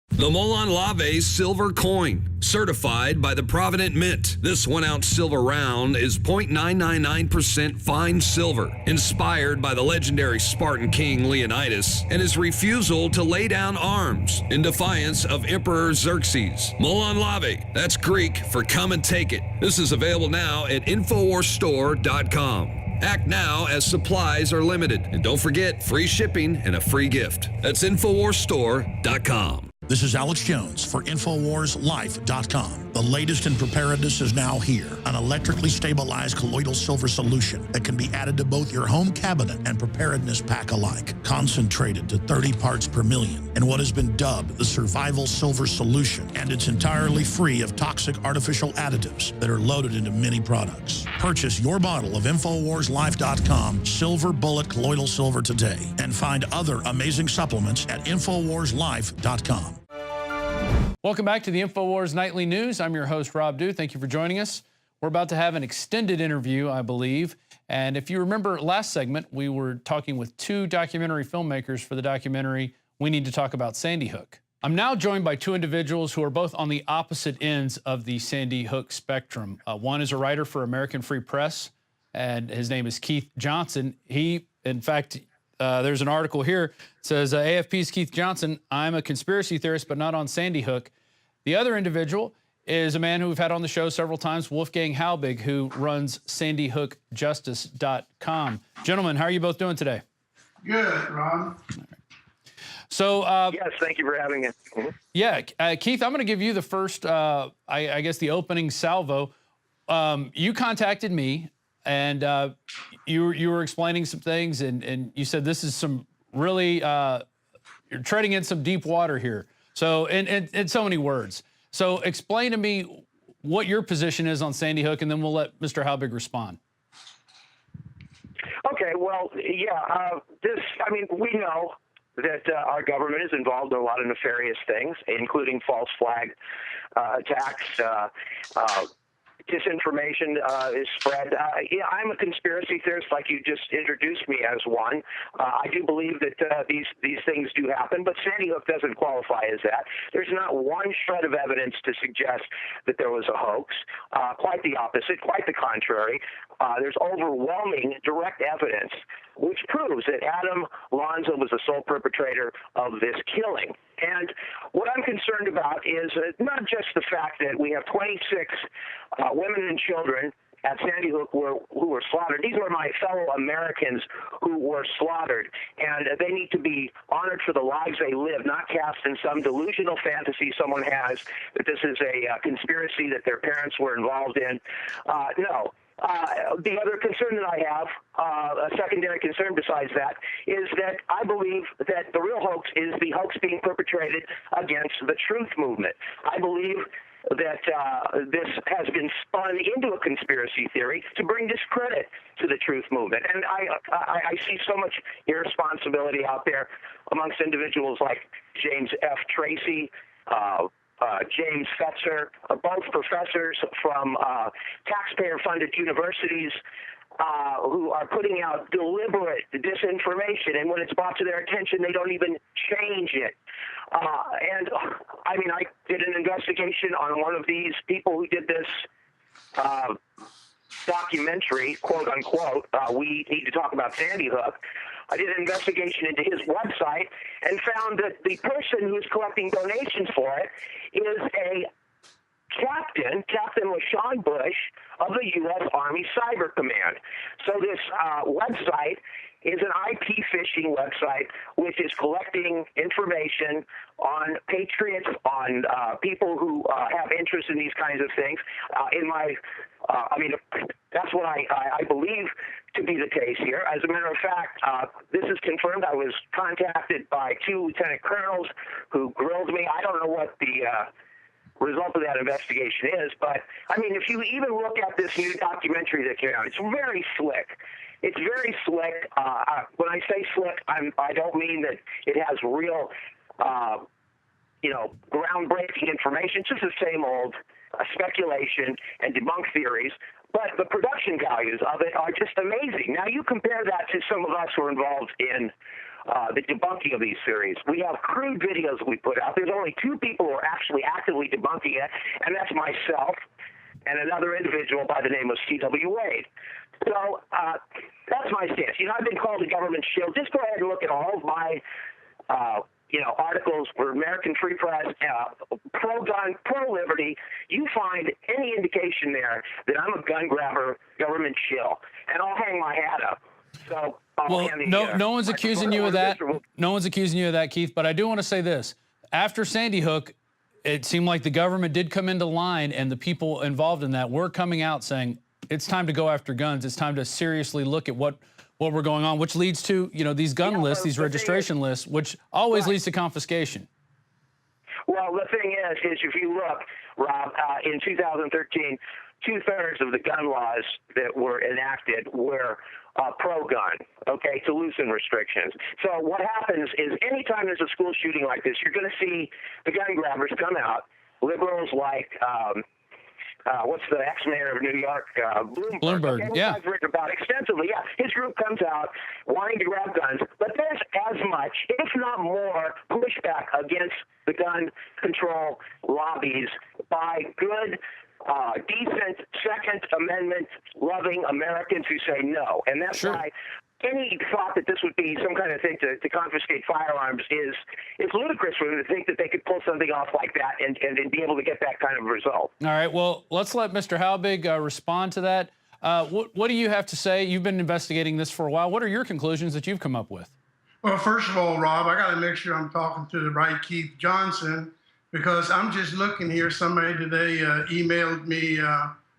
The Molon Lave Silver Coin, certified by the Provident Mint. This 1-ounce silver round is 0.999% fine silver, inspired by the legendary Spartan king Leonidas and his refusal to lay down arms in defiance of Emperor Xerxes. Molon Lave, that's Greek for come and take it. This is available now at InfoWarsStore.com. Act now as supplies are limited. And don't forget, free shipping and a free gift. That's InfoWarsStore.com. This is Alex Jones for InfoWarsLife.com. The latest in preparedness is now here. An electrically stabilized colloidal silver solution that can be added to both your home cabinet and preparedness pack alike. Concentrated to 30 parts per million in what has been dubbed the survival silver solution. And it's entirely free of toxic artificial additives that are loaded into many products. Purchase your bottle of InfoWarsLife.com Silver Bullet Colloidal Silver today and find other amazing supplements at InfoWarsLife.com. Welcome back to the InfoWars Nightly News. I'm your host, Rob Dew. Thank you for joining us. We're about to have an extended interview, I believe. And if you remember last segment, we were talking with two documentary filmmakers for the documentary We Need to Talk About Sandy Hook. I'm now joined by two individuals who are both on the opposite ends of the Sandy Hook spectrum. One is a writer for American Free Press, and his name is Keith Johnson. He, in fact, there's an article here that says, AFP's Keith Johnson, I'm a conspiracy theorist, but not on Sandy Hook. The other individual is a man who we've had on the show several times, Wolfgang Halbig, who runs SandyHookJustice.com. Gentlemen, how are you both doing today? Good, Ron. So, yes, thank you for having me. Mm-hmm. Yeah, Keith, I'm going to give you the first, I guess, the opening salvo. You contacted me, and you were explaining some things, and you said this is some really, you're treading in some deep water here. So, in so many words. So, explain to me what your position is on Sandy Hook, and then we'll let Mr. Halbig respond. Okay, well, yeah, we know that our government is involved in a lot of nefarious things, including false flag attacks, disinformation is spread. I'm a conspiracy theorist, like you just introduced me as one. I do believe that these things do happen, but Sandy Hook doesn't qualify as that. There's not one shred of evidence to suggest that there was a hoax. Quite the opposite, quite the contrary. There's overwhelming direct evidence which proves that Adam Lanza was the sole perpetrator of this killing. And what I'm concerned about is not just the fact that we have 26 women and children at Sandy Hook who were slaughtered. These were my fellow Americans who were slaughtered, and they need to be honored for the lives they live, not cast in some delusional fantasy someone has that this is a conspiracy that their parents were involved in. No. The other concern that I have, a secondary concern besides that, is that I believe that the real hoax is the hoax being perpetrated against the truth movement. I believe that this has been spun into a conspiracy theory to bring discredit to the truth movement. And I see so much irresponsibility out there amongst individuals like James F. Tracy, James Fetzer, both professors from taxpayer-funded universities who are putting out deliberate disinformation, and when it's brought to their attention, they don't even change it. And I mean, I did an investigation on one of these people who did this documentary, quote unquote. We need to talk about Sandy Hook. I did an investigation into his website and found that the person who's collecting donations for it is a Captain LaShawn Bush of the U.S. Army Cyber Command. So this website is an IP phishing website which is collecting information on patriots, on people who have interest in these kinds of things. That's what I believe to be the case here. As a matter of fact, this is confirmed. I was contacted by 2 lieutenant colonels who grilled me. I don't know what the result of that investigation is, but I mean, if you even look at this new documentary that came out, it's very slick. It's very slick. When I say slick, I don't mean that it has real, groundbreaking information. It's just the same old speculation and debunk theories. But the production values of it are just amazing. Now, you compare that to some of us who are involved in the debunking of these theories. We have crude videos that we put out. There's only 2 people who are actually actively debunking it, and that's myself and another individual by the name of C.W. Wade. So that's my stance. I've been called a government shield. Just go ahead and look at all of my, articles for American Free Press, pro-gun, pro-liberty. You find any indication there that I'm a gun grabber, government shill, and I'll hang my hat up. So, no one's accusing you of that. No one's accusing you of that, Keith. But I do want to say this: after Sandy Hook, it seemed like the government did come into line, and the people involved in that were coming out saying it's time to go after guns. It's time to seriously look at what we're going on, which leads to these gun lists, these registration lists, which always leads to confiscation. Well, the thing is if you look, Rob, in 2013, 2/3 of the gun laws that were enacted were pro-gun, okay, to loosen restrictions. So what happens is anytime there's a school shooting like this, you're going to see the gun grabbers come out, liberals like, what's the ex-mayor of New York, Bloomberg. Okay, yeah. I've written about extensively. Yeah, his group comes out wanting to grab guns, but there's as much, if not more, pushback against the gun control lobbies by good, decent Second Amendment loving Americans who say no. And that's why any thought that this would be some kind of thing to confiscate firearms is ludicrous for them to think that they could pull something off like that and be able to get that kind of result. All right, well, let's let Mr. Halbig respond to that. What do you have to say? You've been investigating this for a while. What are your conclusions that you've come up with? Well, first of all, Rob, I got to make sure I'm talking to the right Keith Johnson, because I'm just looking here. Somebody today emailed me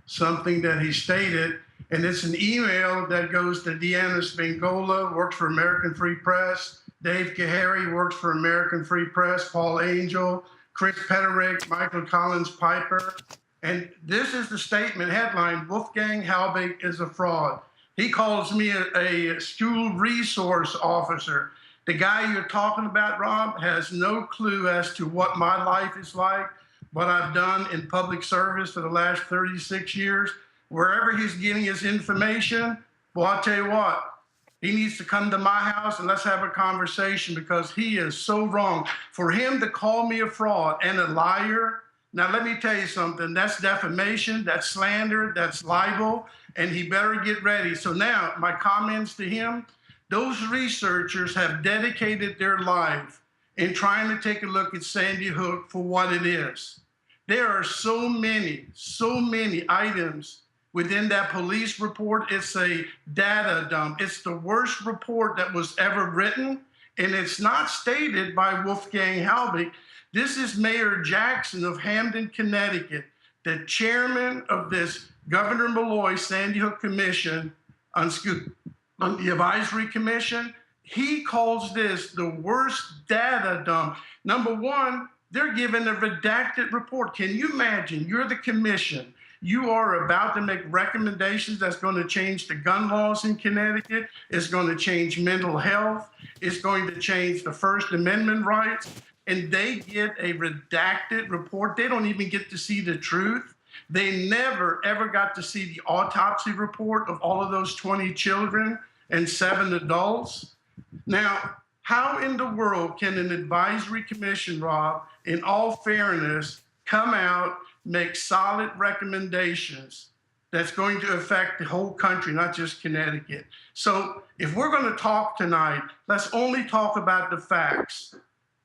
something that he stated, and it's an email that goes to Deanna Spingola, works for American Free Press, Dave Kahary works for American Free Press, Paul Angel, Chris Petterick, Michael Collins Piper. And this is the statement headline: Wolfgang Halbig is a fraud. He calls me a school resource officer. The guy you're talking about, Rob, has no clue as to what my life is like, what I've done in public service for the last 36 years. Wherever he's getting his information, well, I'll tell you what, he needs to come to my house and let's have a conversation, because he is so wrong. For him to call me a fraud and a liar, now let me tell you something, that's defamation, that's slander, that's libel, and he better get ready. So now my comments to him: those researchers have dedicated their life in trying to take a look at Sandy Hook for what it is. There are so many items within that police report. It's a data dump. It's the worst report that was ever written, and it's not stated by Wolfgang Halbig. This is Mayor Jackson of Hamden, Connecticut, the chairman of this Governor Malloy Sandy Hook Commission on the Advisory Commission. He calls this the worst data dump. Number one, they're given a redacted report. Can you imagine? You're the commission. You are about to make recommendations that's going to change the gun laws in Connecticut. It's going to change mental health. It's going to change the First Amendment rights. And they get a redacted report. They don't even get to see the truth. They never, ever got to see the autopsy report of all of those 20 children and 7 adults. Now, how in the world can an advisory commission, Rob, in all fairness, come out, make solid recommendations, that's going to affect the whole country, not just Connecticut. So if we're going to talk tonight, let's only talk about the facts.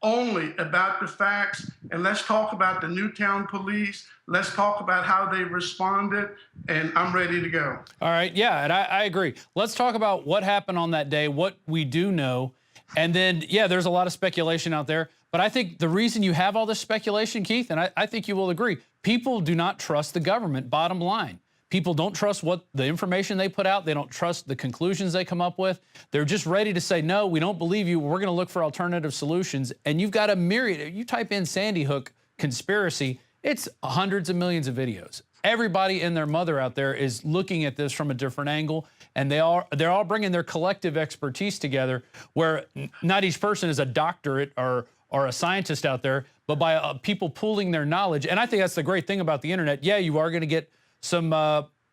Only about the facts, and let's talk about the Newtown police. Let's talk about how they responded, and I'm ready to go. All right, yeah, and I agree. Let's talk about what happened on that day, what we do know, and then, yeah, there's a lot of speculation out there, but I think the reason you have all this speculation, Keith, and I think you will agree, people do not trust the government, bottom line. People don't trust what the information they put out. They don't trust the conclusions they come up with. They're just ready to say, no, we don't believe you. We're going to look for alternative solutions. And you've got a myriad. You type in Sandy Hook conspiracy, it's hundreds of millions of videos. Everybody and their mother out there is looking at this from a different angle, and they're all bringing their collective expertise together, where not each person is a doctorate or a scientist out there, but by people pooling their knowledge. And I think that's the great thing about the internet. Yeah, you are going to get some,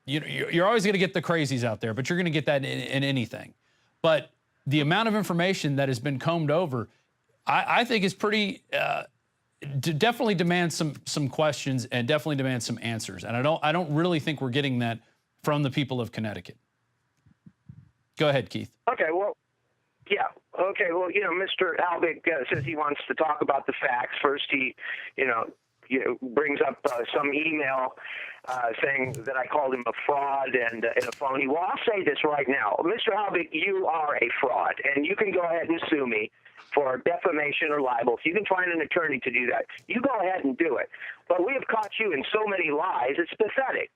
you're always going to get the crazies out there, but you're going to get that in anything. But the amount of information that has been combed over, I think is pretty, definitely demands some questions and definitely demands some answers. And I don't really think we're getting that from the people of Connecticut. Go ahead, Keith. Okay, well, yeah. Okay, well, Mr. Halbig says he wants to talk about the facts. First, he brings up some email saying that I called him a fraud and a phony. Well, I'll say this right now. Mr. Halbig, you are a fraud, and you can go ahead and sue me for defamation or libel. If you can find an attorney to do that, you go ahead and do it. But we have caught you in so many lies, it's pathetic.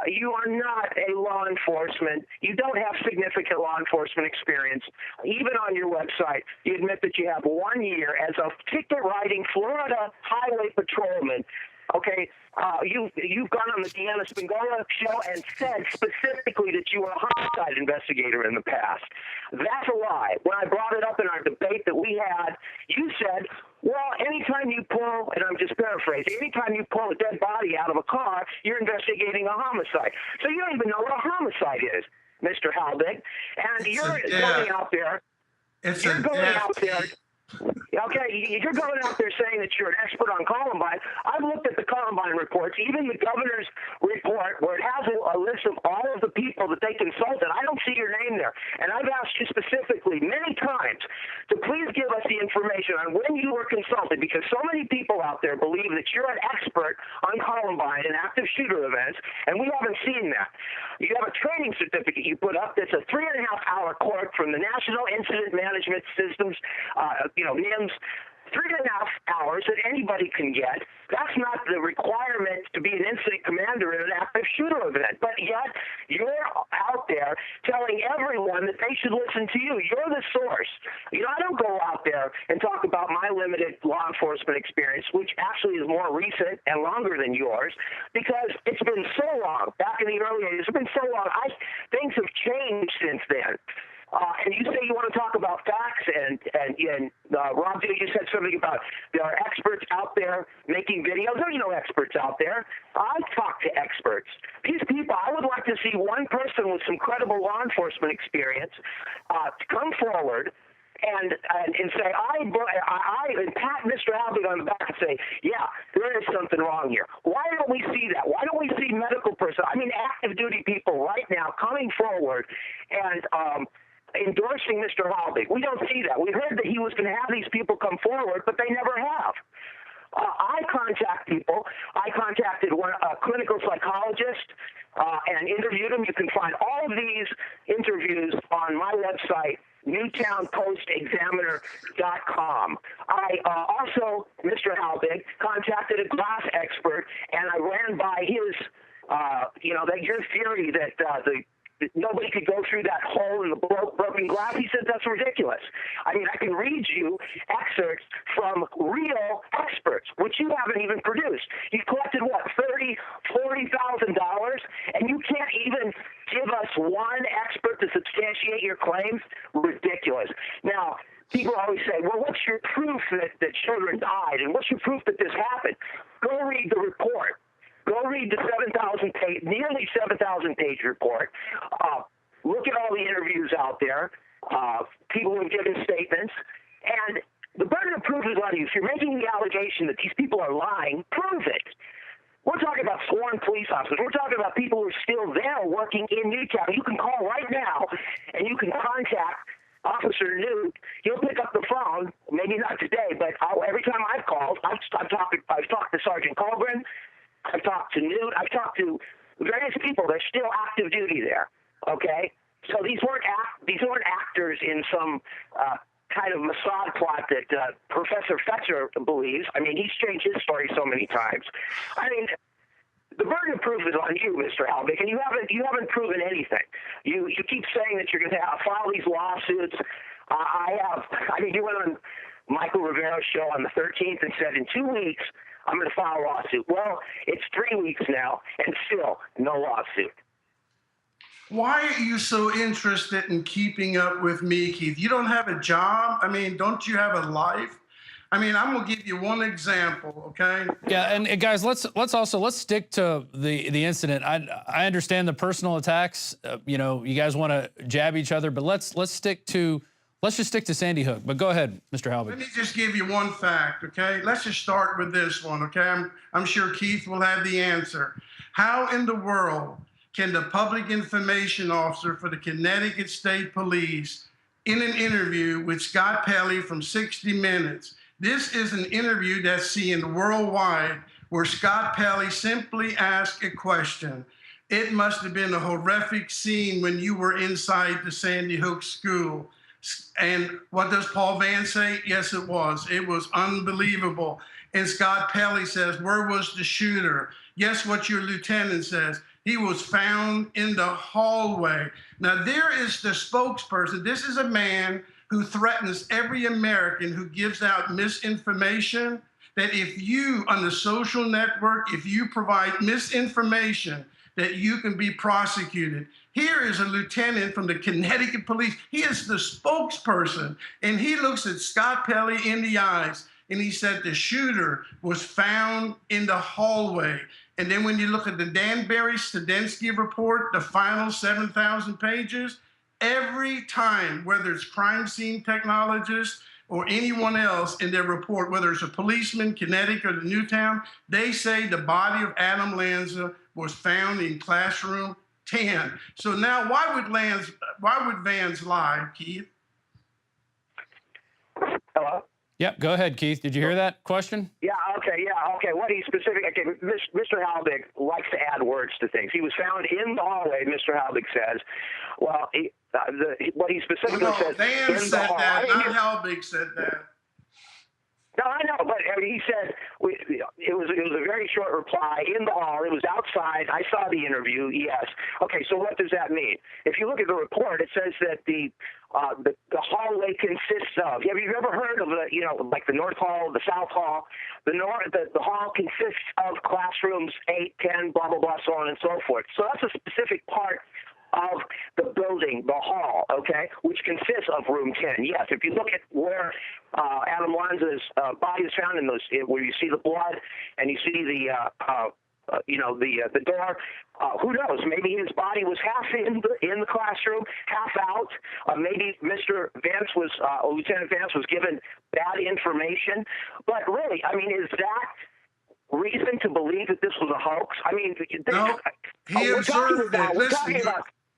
You are not a law enforcement. You don't have significant law enforcement experience. Even on your website, you admit that you have 1 year as a ticket-writing Florida highway patrolman. Okay, you've gone on the Deanna Spingola show and said specifically that you were a homicide investigator in the past. That's a lie. When I brought it up in our debate that we had, you said, well, anytime you pull, and I'm just paraphrasing, anytime you pull a dead body out of a car, you're investigating a homicide. So you don't even know what a homicide is, Mr. Halbig. And you're going out there. You're going out there. Okay, you're going out there saying that you're an expert on Columbine. I've looked at the Columbine reports, even the governor's report, where it has a list of all of the people that they consulted. I don't see your name there. And I've asked you specifically many times to please give us the information on when you were consulted, because so many people out there believe that you're an expert on Columbine and active shooter events, and we haven't seen that. You have a training certificate you put up that's a 3.5-hour course from the National Incident Management Systems, NIMS, 3.5 hours that anybody can get. That's not the requirement to be an incident commander in an active shooter event. But yet, you're out there telling everyone that they should listen to you. You're the source. I don't go out there and talk about my limited law enforcement experience, which actually is more recent and longer than yours, because it's been so long. Back in the early 80s, it's been so long. Things have changed since then. And you say you want to talk about facts, and Rob, you said something about there are experts out there making videos. There's no experts out there. I talk to experts. These people, I would like to see one person with some credible law enforcement experience come forward and say, I pat Mr. Halbig on the back and say, yeah, there is something wrong here. Why don't we see that? Why don't we see medical personnel, active duty people right now coming forward and endorsing Mr. Halbig? We don't see that. We heard that he was going to have these people come forward, but they never have. I contact people. I contacted a clinical psychologist and interviewed him. You can find all of these interviews on my website, NewtownPostExaminer.com. I also, Mr. Halbig, contacted a glass expert, and I ran by his, your theory that nobody could go through that hole in the broken glass. He said that's ridiculous. I can read you excerpts from real experts, which you haven't even produced. You've collected, what, $40,000, and you can't even give us one expert to substantiate your claims? Ridiculous. Now, people always say, well, what's your proof that children died, and what's your proof that this happened? Go read the report. Go read the nearly 7,000-page report. Look at all the interviews out there. People who have given statements. And the burden of proof is on you. If you're making the allegation that these people are lying, prove it. We're talking about sworn police officers. We're talking about people who are still there working in Newtown. You can call right now, and you can contact Officer Newt. He'll pick up the phone. Maybe not today, but every time I've called, I've talked to Sergeant Colburn. I've talked to Newt. I've talked to various people. They're still active duty there. Okay, so these weren't actors in some kind of Mossad plot that Professor Fetzer believes. I mean, he's changed his story so many times. I mean, the burden of proof is on you, Mr. Halbig, and you haven't proven anything. You keep saying that you're going to file these lawsuits. You went on Michael Rivera's show on the 13th and said in 2 weeks I'm going to file a lawsuit. Well, it's 3 weeks now, and still no lawsuit. Why are you so interested in keeping up with me, Keith? You don't have a job? I mean, don't you have a life? I mean, I'm gonna give you one example, okay? Yeah, and guys, let's stick to the incident. I understand the personal attacks. You guys want to jab each other, but let's just stick to Sandy Hook. But go ahead, Mr. Halbig. Let me just give you one fact, okay? Let's just start with this one, okay? I'm sure Keith will have the answer. How in the world can the public information officer for the Connecticut State Police, in an interview with Scott Pelley from 60 Minutes, this is an interview that's seen worldwide, where Scott Pelley simply asked a question. It must have been a horrific scene when you were inside the Sandy Hook school. And what does Paul Vann say? Yes, it was. It was unbelievable. And Scott Pelley says, where was the shooter? Guess what your lieutenant says? He was found in the hallway. Now, there is the spokesperson. This is a man who threatens every American who gives out misinformation, that if you, on the social network, if you provide misinformation, that you can be prosecuted. Here is a lieutenant from the Connecticut Police. He is the spokesperson, and he looks at Scott Pelley in the eyes, and he said the shooter was found in the hallway. And then when you look at the Danbury Studensky report, the final 7,000 pages, every time, whether it's crime scene technologists or anyone else in their report, whether it's a policeman, Connecticut, or the Newtown, they say the body of Adam Lanza was found in classroom 10. So now why would Vans lie, Keith? Hello? Yep, go ahead, Keith. Did you hear that question? Yeah, okay. What he's specific, okay, Mr. Halbig likes to add words to things. He was found in the hallway, Mr. Halbig says. Well, what he specifically says. Van said that, not Halbig said that. No, I know, but he said it was a very short reply in the hall. It was outside. I saw the interview. Yes. Okay. So what does that mean? If you look at the report, it says that the hallway consists of. Have you ever heard of like the North Hall, the South Hall? The hall consists of classrooms 8, 10, blah blah blah, so on and so forth. So that's a specific part of the building, the hall, okay, which consists of room 10. Yes, if you look at where Adam Lanza's body is found, where you see the blood and you see the door, who knows? Maybe his body was half in the classroom, half out. Maybe Mr. Vance Lieutenant Vance was given bad information. But really, I mean, is that reason to believe that this was a hoax? I mean, no, he observed it. Listen,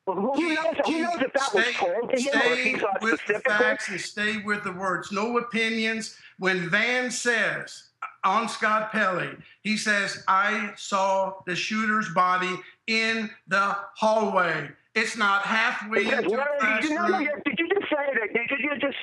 who knows if that was told to him, or if he saw it with the specifically? facts and stay with the words. No opinions. When Van says on Scott Pelley, he says, I saw the shooter's body in the hallway. It's not halfway into the classroom. Did you just say that?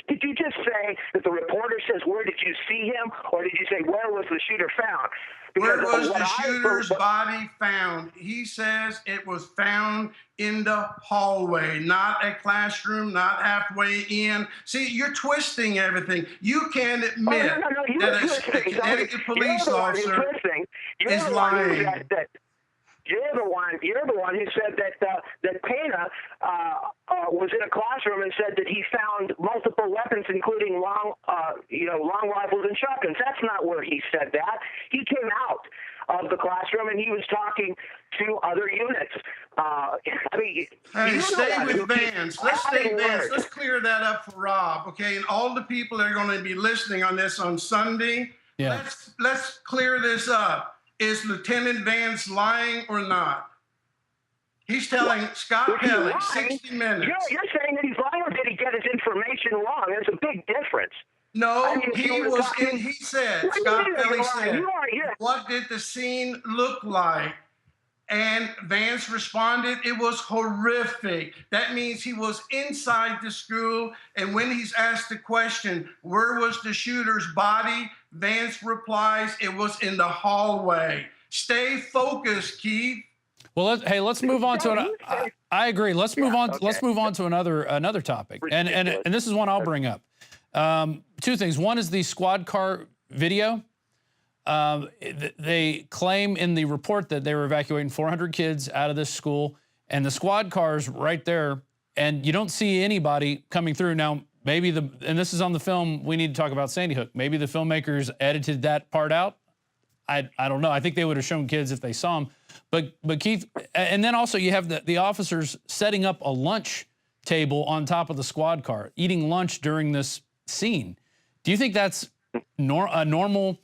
Did you just say that the reporter says, where did you see him? Or did you say, where was the shooter found? Where was the shooter's body found? He says it was found in the hallway, not a classroom, not halfway in. See, you're twisting everything. You can't admit that a Connecticut police officer is lying. You're the one who said that Pena was in a classroom and said that he found multiple weapons, including long rifles and shotguns. That's not where he said that. He came out of the classroom and he was talking to other units. Stay with Vance. Let's stay Vance. Let's clear that up for Rob, okay? And all the people that are going to be listening on this on Sunday. Yeah. Let's clear this up. is Lieutenant Vance lying or not? He's telling Scott Pelley, 60 Minutes. You're saying that he's lying, or did he get his information wrong? There's a big difference. No, he said, Scott Pelley said, what did the scene look like? And Vance responded, it was horrific. That means he was inside the school. And when he's asked the question, where was the shooter's body? Vance replies, it was in the hallway. Stay focused, Keith. Well, let's move on to I agree. Let's move on. Okay. Let's move on to another topic. And this is one I'll bring up. Two things. One is the squad car video. They claim in the report that they were evacuating 400 kids out of this school, and the squad car's right there, and you don't see anybody coming through. Now, maybe and this is on the film, we need to talk about Sandy Hook. Maybe the filmmakers edited that part out. I don't know. I think they would have shown kids if they saw them. But Keith, and then also you have the officers setting up a lunch table on top of the squad car, eating lunch during this scene. Do you think that's a normal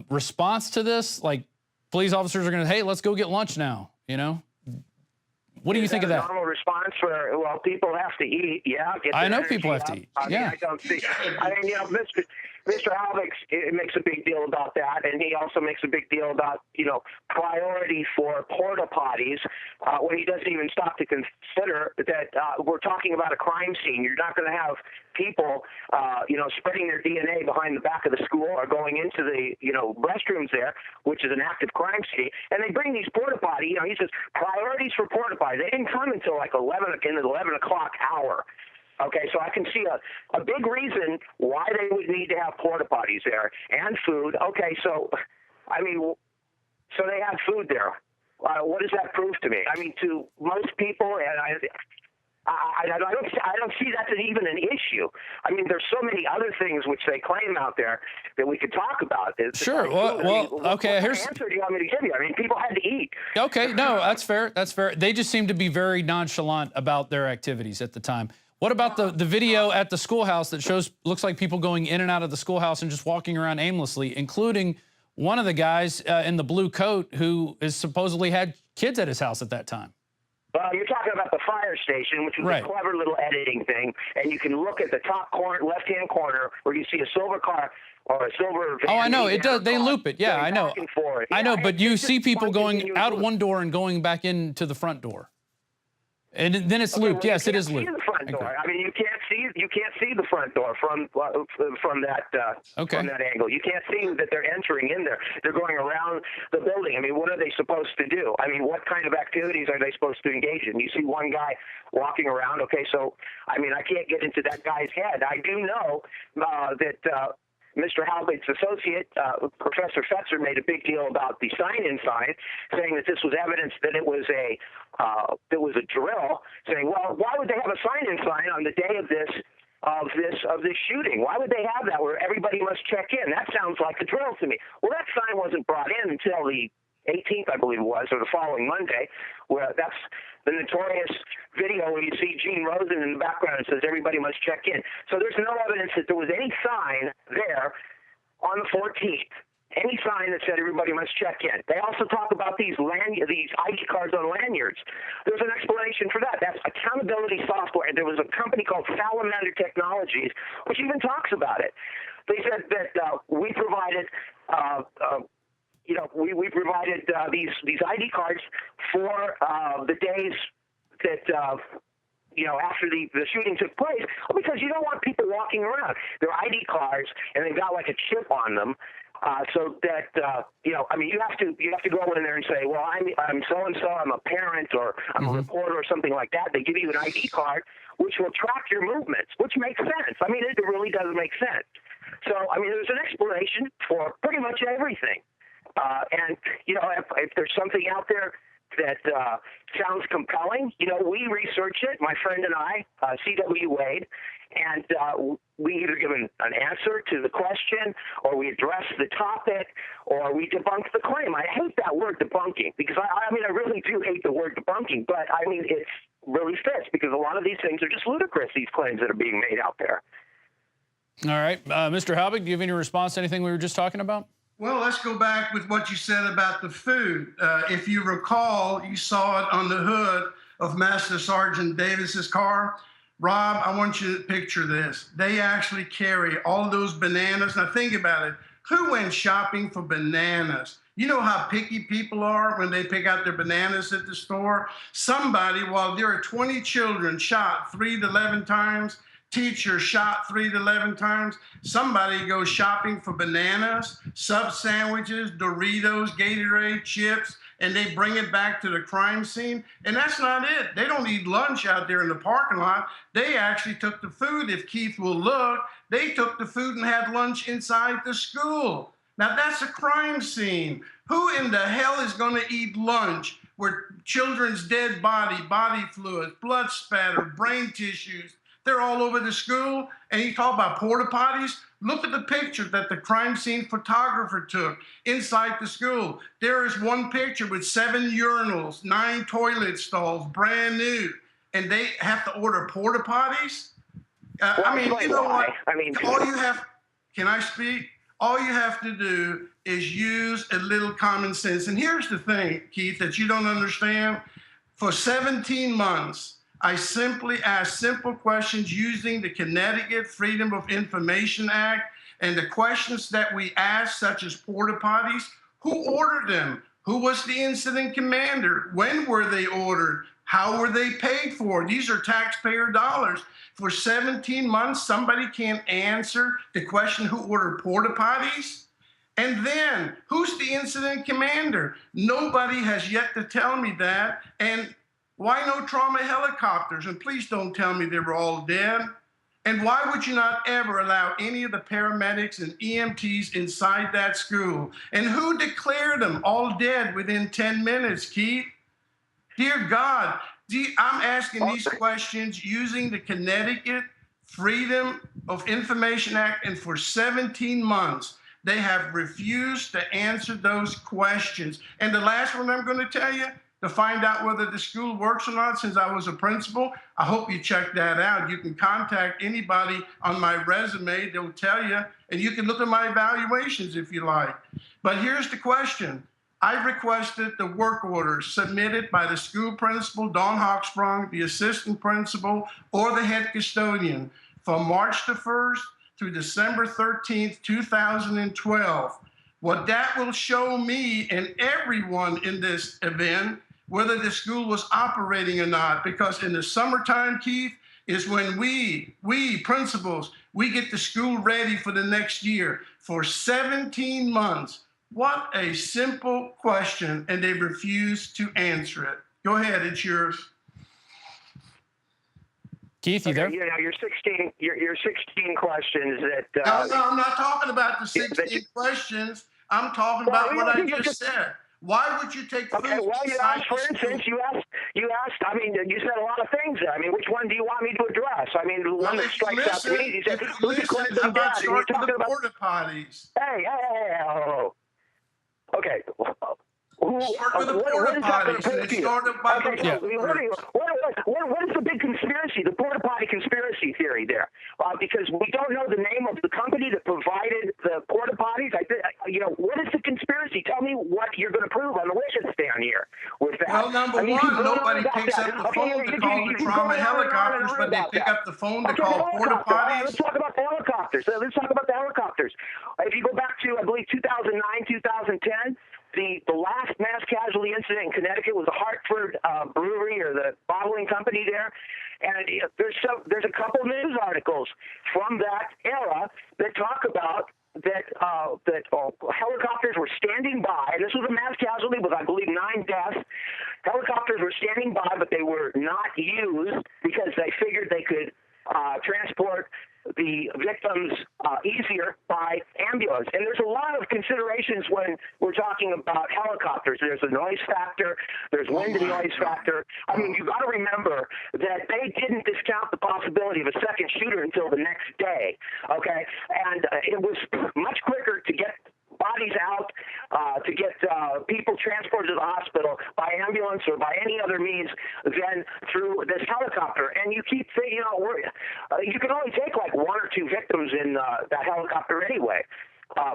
response to this? Like, police officers are going to, hey, let's go get lunch now, you know? What do you think of that? Normal response for, well, people have to eat. Yeah. I know people have to eat. I mean, I don't see. I mean, you know, Mr. Hoax makes a big deal about that, and he also makes a big deal about, you know, priority for porta potties when he doesn't even stop to consider that we're talking about a crime scene. You're not going to have people, you know, spreading their DNA behind the back of the school or going into the, you know, restrooms there, which is an active crime scene. And they bring these porta potty. You know, he says priorities for porta potties. They didn't come until like 11 o'clock hour. Okay, so I can see a big reason why they would need to have porta potties there and food. Okay, so, I mean, so they had food there. What does that prove to me? I mean, to most people, and I don't see that as even an issue. I mean, there's so many other things which they claim out there that we could talk about. Sure. Okay. What answer do you want me to give you? I mean, people had to eat. Okay. No, that's fair. That's fair. They just seem to be very nonchalant about their activities at the time. What about the video at the schoolhouse that looks like people going in and out of the schoolhouse and just walking around aimlessly, including one of the guys in the blue coat who is supposedly had kids at his house at that time? Well, you're talking about the fire station, which was a clever little editing thing, and you can look at the top corner, left-hand corner, where you see a silver car or a silver van. Oh, I know. It does. They loop it. Yeah, I know. I know, but you see people going out one door and going back into the front door. And then it's looped. Well, yes, it is looped. The front door. I mean, you can't see the front door from that from that angle. You can't see that they're entering in there. They're going around the building. I mean, what are they supposed to do? I mean, what kind of activities are they supposed to engage in? You see one guy walking around. Okay, so I mean, I can't get into that guy's head. I do know that Mr. Halbert's associate, Professor Fetzer, made a big deal about the sign-in sign, saying that this was evidence that it was a drill. Saying, well, why would they have a sign-in sign on the day of this shooting? Why would they have that where everybody must check in? That sounds like a drill to me. Well, that sign wasn't brought in until the 18th, I believe it was, or the following Monday, where that's the notorious video where you see Gene Rosen in the background and says everybody must check in. So there's no evidence that there was any sign there on the 14th, any sign that said everybody must check in. They also talk about these ID cards on lanyards. There's an explanation for that. That's accountability software. There was a company called Salamander Technologies, which even talks about it. They said that we provided we provided these ID cards for the days that after the shooting took place, because you don't want people walking around. They're ID cards, and they've got like a chip on them, so that I mean, you have to go in there and say, well, I'm so and so, I'm a parent, or I'm a reporter, or something like that. They give you an ID card which will track your movements, which makes sense. I mean, it really does make sense. So I mean, there's an explanation for pretty much everything. And, if there's something out there that sounds compelling, we research it, my friend and I, C.W. Wade, and we either give an answer to the question, or we address the topic, or we debunk the claim. I hate that word debunking, because I really do hate the word debunking, but I mean, it really fits, because a lot of these things are just ludicrous, these claims that are being made out there. All right. Mr. Halbig, do you have any response to anything we were just talking about? Well, let's go back with what you said about the food. If you recall, you saw it on the hood of Master Sergeant Davis's car. Rob, I want you to picture this. They actually carry all those bananas. Now think about it. Who went shopping for bananas? You know how picky people are when they pick out their bananas at the store? Somebody, while there are 20 children shot 3 to 11 times, teacher shot 3 to 11 times, somebody goes shopping for bananas, sub sandwiches, Doritos, Gatorade, chips, and they bring it back to the crime scene. And that's not it. They don't eat lunch out there in the parking lot. They actually took the food. If Keith will look, they took the food and had lunch inside the school. Now that's a crime scene. Who in the hell is going to eat lunch where children's dead body fluids, blood spatter, brain tissues, they're all over the school? And you talk about porta potties? Look at the picture that the crime scene photographer took inside the school. There is one picture with 7 urinals, 9 toilet stalls, brand new. And they have to order porta potties? I mean, you know what? I mean, all you have, can I speak? All you have to do is use a little common sense. And here's the thing, Keith, that you don't understand. For 17 months, I simply asked simple questions using the Connecticut Freedom of Information Act, and the questions that we asked, such as porta potties, who ordered them? Who was the incident commander? When were they ordered? How were they paid for? These are taxpayer dollars. For 17 months, somebody can't answer the question who ordered porta potties? And then, who's the incident commander? Nobody has yet to tell me that. And why no trauma helicopters? And please don't tell me they were all dead. And why would you not ever allow any of the paramedics and EMTs inside that school? And who declared them all dead within 10 minutes, Keith? Dear God, I'm asking these questions using the Connecticut Freedom of Information Act, and for 17 months, they have refused to answer those questions. And the last one I'm going to tell you, to find out whether the school works or not, since I was a principal, I hope you check that out. You can contact anybody on my resume. They'll tell you, and you can look at my evaluations if you like. But here's the question. I requested the work order submitted by the school principal, Dawn Hawksprung, the assistant principal, or the head custodian from March the 1st through December 13th, 2012. What that will show me and everyone in this event whether the school was operating or not, because in the summertime, Keith, is when we principals, we get the school ready for the next year. For 17 months, what a simple question, and they refuse to answer it. Go ahead, it's yours. Keith, you there? You know, your 16 questions that... No, I'm not talking about the 16 questions. I'm talking about what I just said. Why would you take food? Okay, well, you asked, for instance, you asked, I mean, you said a lot of things there. I mean, which one do you want me to address? I mean, the one that strikes out to me, you said, who's the question how about you're talking about porta potties? Hey, okay. Start with the porta potties. What is the big conspiracy, the porta potty conspiracy theory there? Because we don't know the name of the company that provided the porta potties. What is the conspiracy? Tell me what you're going to prove on the witness stand here with that. Well, number one, nobody picks up the phone to call the trauma helicopters, but they pick up the phone to call porta potties. Let's talk about the helicopters. If you go back to, I believe, 2009, 2010, the last mass casualty incident in Connecticut was the Hartford Brewery, or the bottling company there. And there's a couple of news articles from that era that talk about that helicopters were standing by. This was a mass casualty with, I believe, 9 deaths. Helicopters were standing by, but they were not used because they figured they could transport the victims easier by ambulance. And there's a lot of considerations when we're talking about helicopters. There's a noise factor, there's wind and noise factor. I mean, you got to remember that they didn't discount the possibility of a second shooter until the next day, okay? And it was much quicker to get bodies out, to get people transported to the hospital by ambulance or by any other means than through this helicopter. And you keep thinking, you can only take like 1 or 2 victims in that helicopter anyway,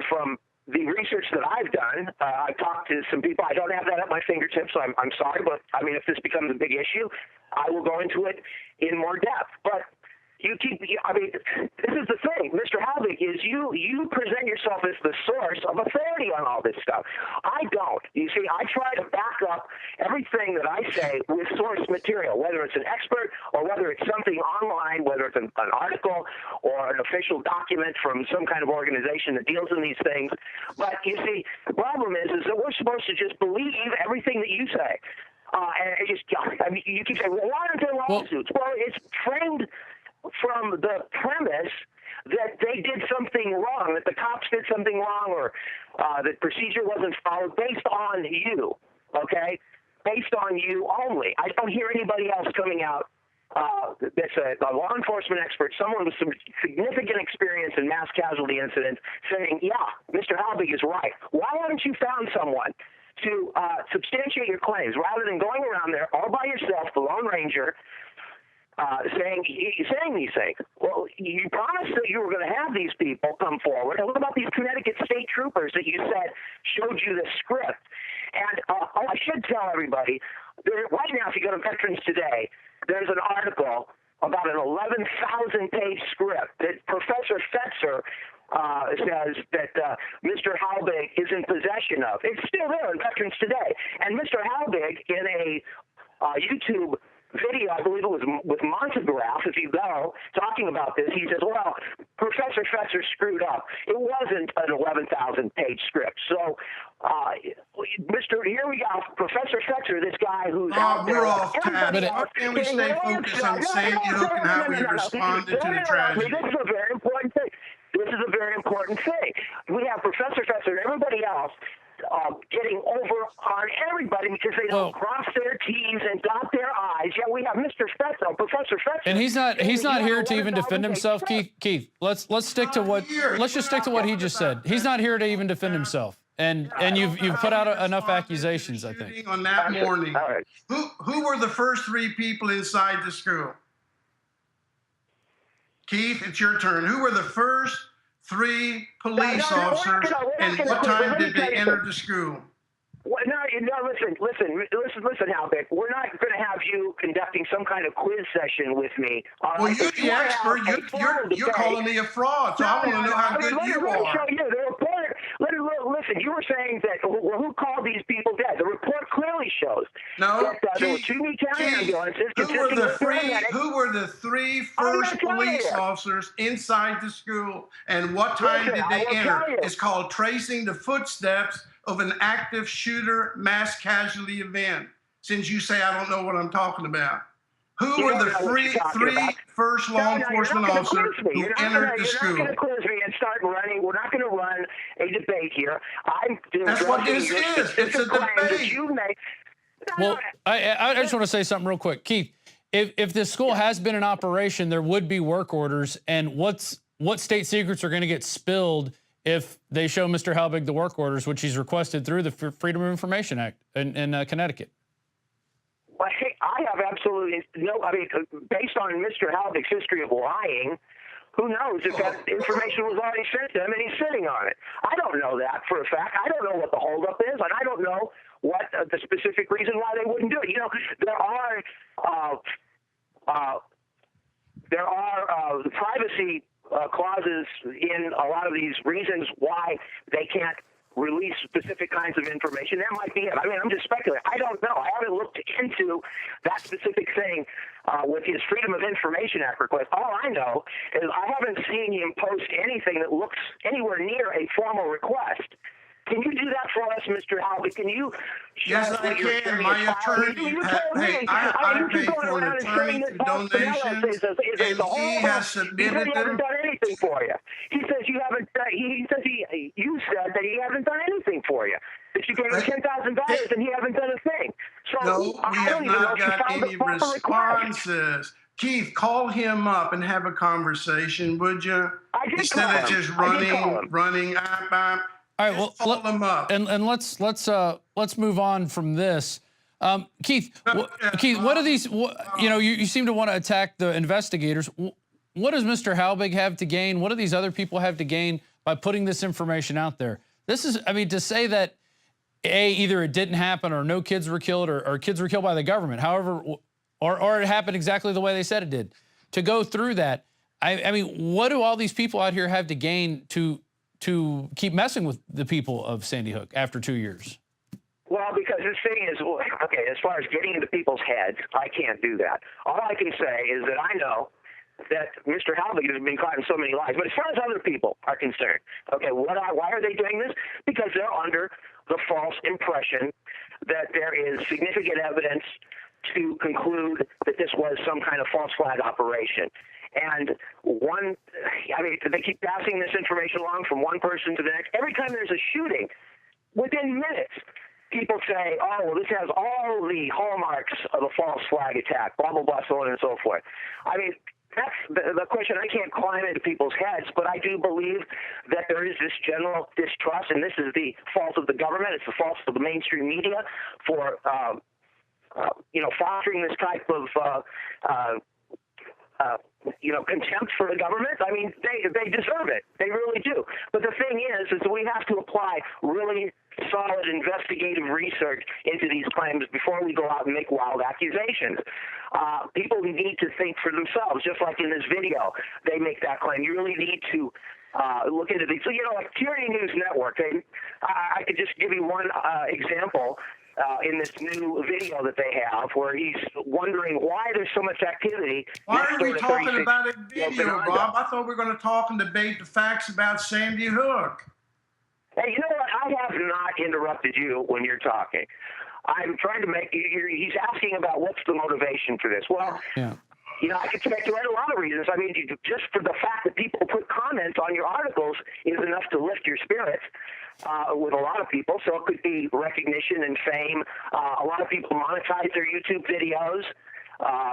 from the research that I've done, I've talked to some people. I don't have that at my fingertips, so I'm sorry. But, I mean, if this becomes a big issue, I will go into it in more depth. But I mean, this is the thing, Mr. Halbig, is you present yourself as the source of authority on all this stuff. I don't. You see, I try to back up everything that I say with source material, whether it's an expert or whether it's something online, whether it's an article or an official document from some kind of organization that deals in these things. But you see, the problem is that we're supposed to just believe everything that you say. And I mean, you keep saying, well, why aren't there lawsuits? Well, it's framed from the premise that they did something wrong, that the cops did something wrong, or that procedure wasn't followed based on you, okay? Based on you only. I don't hear anybody else coming out that's a law enforcement expert, someone with some significant experience in mass casualty incidents, saying, yeah, Mr. Halbig is right. Why haven't you found someone to substantiate your claims rather than going around there all by yourself, the Lone Ranger, saying these things? Well, you promised that you were going to have these people come forward. And what about these Connecticut state troopers that you said showed you the script? And I should tell everybody, right now, if you go to Veterans Today, there's an article about an 11,000-page script that Professor Fetzer says that Mr. Halbig is in possession of. It's still there in Veterans Today. And Mr. Halbig, in a YouTube video, I believe it was with Montegraph, if you go, talking about this, he says, well, Professor Fetzer screwed up. It wasn't an 11,000-page script. So, here we go, Professor Fetzer, this guy who's out there. We're off task. How can we stay focused on Sandy Hook and how we responded to the tragedy? This is a very important thing. This is a very important thing. We have Professor Fetzer and everybody else getting over on everybody because they don't cross their T's and dot their I's. Yeah, we have Mr. Fetzer, Professor Fetzer, and he's not here to even defend himself. Keith, let's stick to what just stick to what he just said. He's not here to even defend himself. And you've put out enough accusations, I think. On that morning, who were the first three people inside the school? Keith, it's your turn. Who were the first three police officers, and what time did they enter the school? Well, listen, Halbig. We're not going to have you conducting some kind of quiz session with me. Well, you're the expert. You're calling me a fraud, so I want to know how good you are. Show you. The report, listen, you were saying that, well, who called these people dead? The report clearly shows that there were 2 Newtown ambulances. Who were the three first police officers inside the school, and what time did they enter? It's called tracing the footsteps of an active shooter mass casualty event. Since you say I don't know what I'm talking about. Who were the three first law enforcement officers who entered the school? You're not going to quiz me and start running. We're not going to run a debate here. That's what this is. It's a debate. Well, I just want to say something real quick. Keith, if this school has been in operation, there would be work orders. And what state secrets are going to get spilled if they show Mr. Halbig the work orders, which he's requested through the Freedom of Information Act in Connecticut? Well, hey, I have absolutely no, I mean, based on Mr. Halbig's history of lying, who knows if that information was already sent to him and he's sitting on it. I don't know that for a fact. I don't know what the holdup is, and I don't know what the specific reason why they wouldn't do it. You know, there are privacy clauses in a lot of these reasons why they can't release specific kinds of information. That might be it. I mean, I'm just speculating. I don't know. I haven't looked into that specific thing with his Freedom of Information Act request. All I know is I haven't seen him post anything that looks anywhere near a formal request. Can you do that for us, Mr. Halbig? Can you? Yes, I can. My attorney, I pay for an attorney through donations, and he has submitted he hasn't done anything for you. He says you haven't. You said that he hasn't done anything for you. That you gave him $10,000 and he hasn't done a thing. So no, we have not got any responses. Keith, call him up and have a conversation, would you? Instead of just running. All right, well, follow them up. And let's move on from this. Keith, what are these? You seem to want to attack the investigators. What does Mr. Halbig have to gain? What do these other people have to gain by putting this information out there? This is, I mean, to say that, either it didn't happen or no kids were killed or kids were killed by the government, however, or it happened exactly the way they said it did. To go through that, I mean, what do all these people out here have to gain to keep messing with the people of Sandy Hook after 2 years? Well, because the thing is, okay, as far as getting into people's heads, I can't do that. All I can say is that I know that Mr. Halvig has been caught in so many lies. But as far as other people are concerned, okay, why are they doing this? Because they're under the false impression that there is significant evidence to conclude that this was some kind of false flag operation. And they keep passing this information along from one person to the next. Every time there's a shooting, within minutes, people say, oh, well, this has all the hallmarks of a false flag attack, blah, blah, blah, so on and so forth. I mean, that's the question. I can't climb into people's heads, but I do believe that there is this general distrust, and this is the fault of the government. It's the fault of the mainstream media for, fostering this type of, contempt for the government. I mean, they deserve it. They really do. But the thing is we have to apply really solid investigative research into these claims before we go out and make wild accusations. People need to think for themselves, just like in this video, they make that claim. You really need to look into these. So, like Tyranny News Network, I could just give you one example. In this new video that they have, where he's wondering why there's so much activity. Why are we talking about a video, Rob? I thought we were going to talk and debate the facts about Sandy Hook. Hey, you know what? I have not interrupted you when you're talking. I'm trying to he's asking about what's the motivation for this. Well, yeah. I could speculate a lot of reasons. I mean, just for the fact that people put comments on your articles is enough to lift your spirits with a lot of people. So it could be recognition and fame. A lot of people monetize their YouTube videos.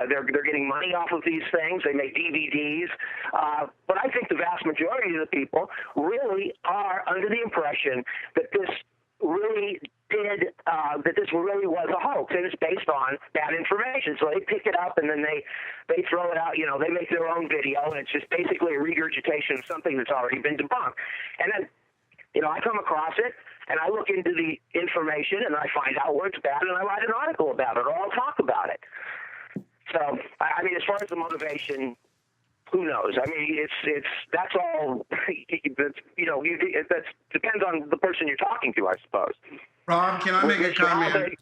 They're getting money off of these things. They make DVDs. But I think the vast majority of the people really are under the impression that this really was a hoax, and it's based on bad information. So they pick it up and then they throw it out. They make their own video, and it's just basically a regurgitation of something that's already been debunked. And then, I come across it, and I look into the information, and I find out where it's bad, and I write an article about it, or I'll talk about it. So, I mean, as far as the motivation, who knows? I mean, that's all. That depends on the person you're talking to, I suppose. Rob, can I make a comment?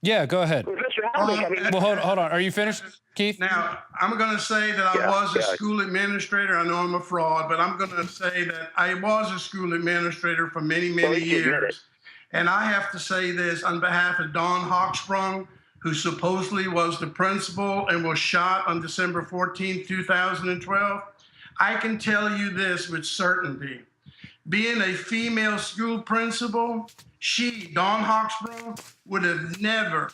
Yeah, go ahead. Mr. Halvig, well, hold on. Are you finished, Keith? Now, I'm going to say that I was a school administrator. I know I'm a fraud, but I'm going to say that I was a school administrator for many, many years. And I have to say this on behalf of Don Hochsprung, who supposedly was the principal and was shot on December 14, 2012. I can tell you this with certainty. Being a female school principal, Dawn Hochsprung, would have never,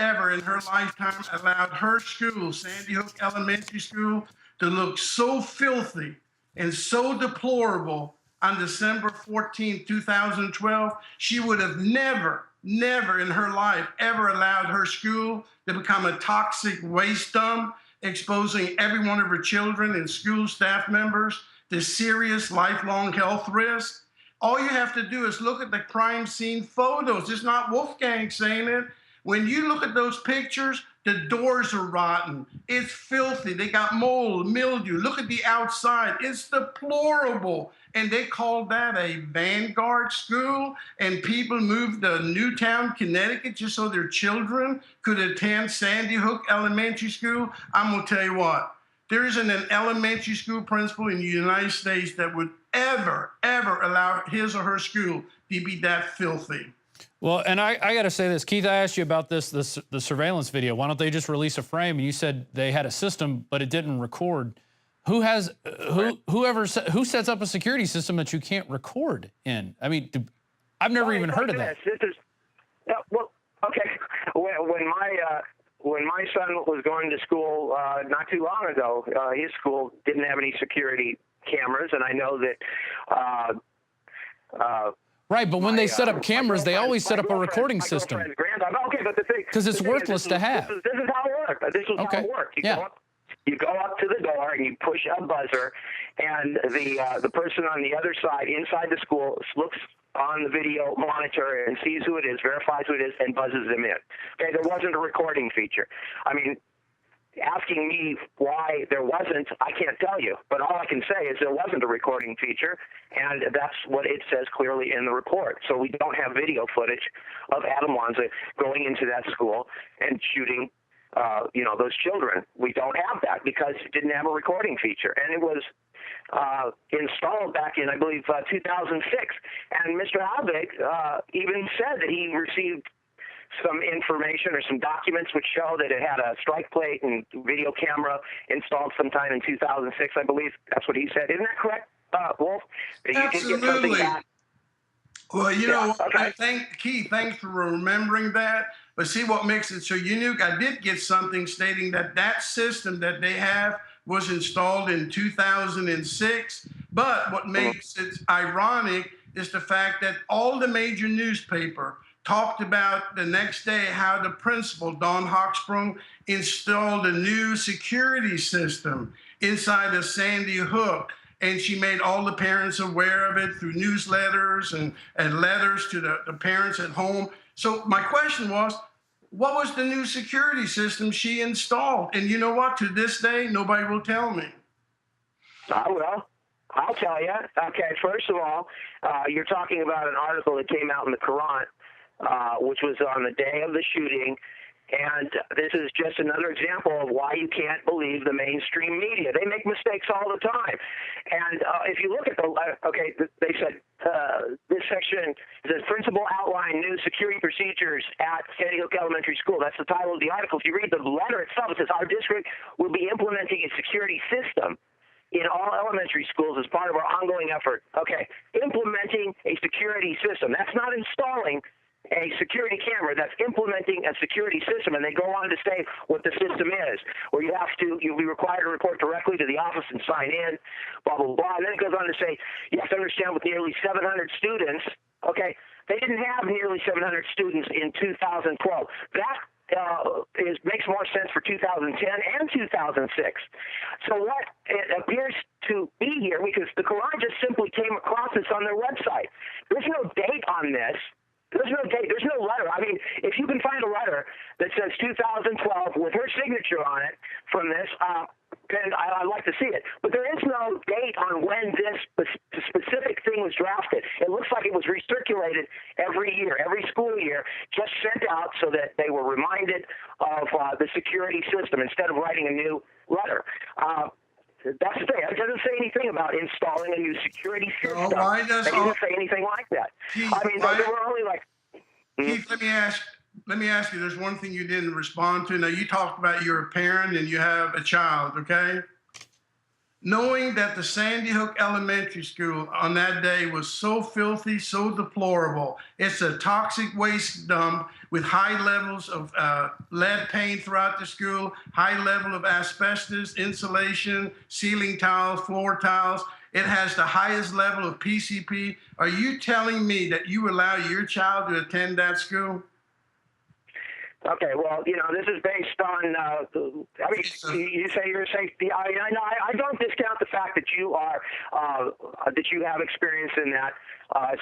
ever in her lifetime allowed her school, Sandy Hook Elementary School, to look so filthy and so deplorable on December 14, 2012. She would have never in her life ever allowed her school to become a toxic waste dump, exposing every one of her children and school staff members to serious lifelong health risks. All you have to do is look at the crime scene photos. It's not Wolfgang saying it. When you look at those pictures, the doors are rotten. It's filthy. They got mold, mildew. Look at the outside. It's deplorable. And they called that a Vanguard school. And people moved to Newtown, Connecticut, just so their children could attend Sandy Hook Elementary School. I'm going to tell you what. There isn't an elementary school principal in the United States that would ever allow his or her school to be that filthy. Well, and I got to say this, Keith, I asked you about the surveillance video. Why don't they just release a frame? And you said they had a system, but it didn't record. Who sets up a security system that you can't record in? I mean, I've never even heard of that. When my son was going to school not too long ago, his school didn't have any security cameras, and I know that. Right, but when they set up cameras, they always set up a recording system. Okay, but the thing, because it's worthless to have. This is how it works. This is how it works. You go up to the door and you push a buzzer, and the person on the other side, inside the school, looks on the video monitor and sees who it is, verifies who it is, and buzzes them in. Okay, there wasn't a recording feature. I mean, asking me why there wasn't, I can't tell you. But all I can say is there wasn't a recording feature, and that's what it says clearly in the report. So we don't have video footage of Adam Lanza going into that school and shooting those children. We don't have that because it didn't have a recording feature. And it was installed back in, I believe, 2006. And Mr. Halbig even said that he received some information or some documents which show that it had a strike plate and video camera installed sometime in 2006, I believe. That's what he said. Isn't that correct, Wolf? That you did get something back? Well, you know, okay. Keith, thanks for remembering that. But see what makes it so unique? I did get something stating that that system that they have was installed in 2006. But what makes it ironic is the fact that all the major newspaper talked about the next day how the principal, Dawn Hochsprung, installed a new security system inside of Sandy Hook. And she made all the parents aware of it through newsletters and letters to the parents at home. So my question was, what was the new security system she installed? And you know what? To this day, nobody will tell me. I will. I'll tell you. Okay, first of all, you're talking about an article that came out in the Quran, which was on the day of the shooting. And this is just another example of why you can't believe the mainstream media. They make mistakes all the time. And if you look at they said this section says principal outline new security procedures at Sandy Hook Elementary School. That's the title of the article. If you read the letter itself, it says our district will be implementing a security system in all elementary schools as part of our ongoing effort. Okay, implementing a security system. That's not installing a security camera, that's implementing a security system. And they go on to say what the system is, where you'll be required to report directly to the office and sign in, blah, blah, blah. And then it goes on to say, you have to understand with nearly 700 students, okay, they didn't have nearly 700 students in 2012. That makes more sense for 2010 and 2006. So what it appears to be here, because the Quran just simply came across this on their website. There's no date on this. There's no date. There's no letter. I mean, if you can find a letter that says 2012 with her signature on it from this, then I'd like to see it. But there is no date on when this specific thing was drafted. It looks like it was recirculated every year, every school year, just sent out so that they were reminded of the security system instead of writing a new letter. That's the thing. It doesn't say anything about installing a new security system. It doesn't say anything like that. Keith, I mean, they were only like... Keith, let me ask you, there's one thing you didn't respond to. Now, you talked about you're a parent and you have a child, okay? Knowing that the Sandy Hook Elementary School on that day was so filthy, so deplorable. It's a toxic waste dump with high levels of lead paint throughout the school, high level of asbestos, insulation, ceiling tiles, floor tiles. It has the highest level of PCP. Are you telling me that you allow your child to attend that school? Okay, well, this is based on, you say you're safety. I don't discount the fact that you are, that you have experience in that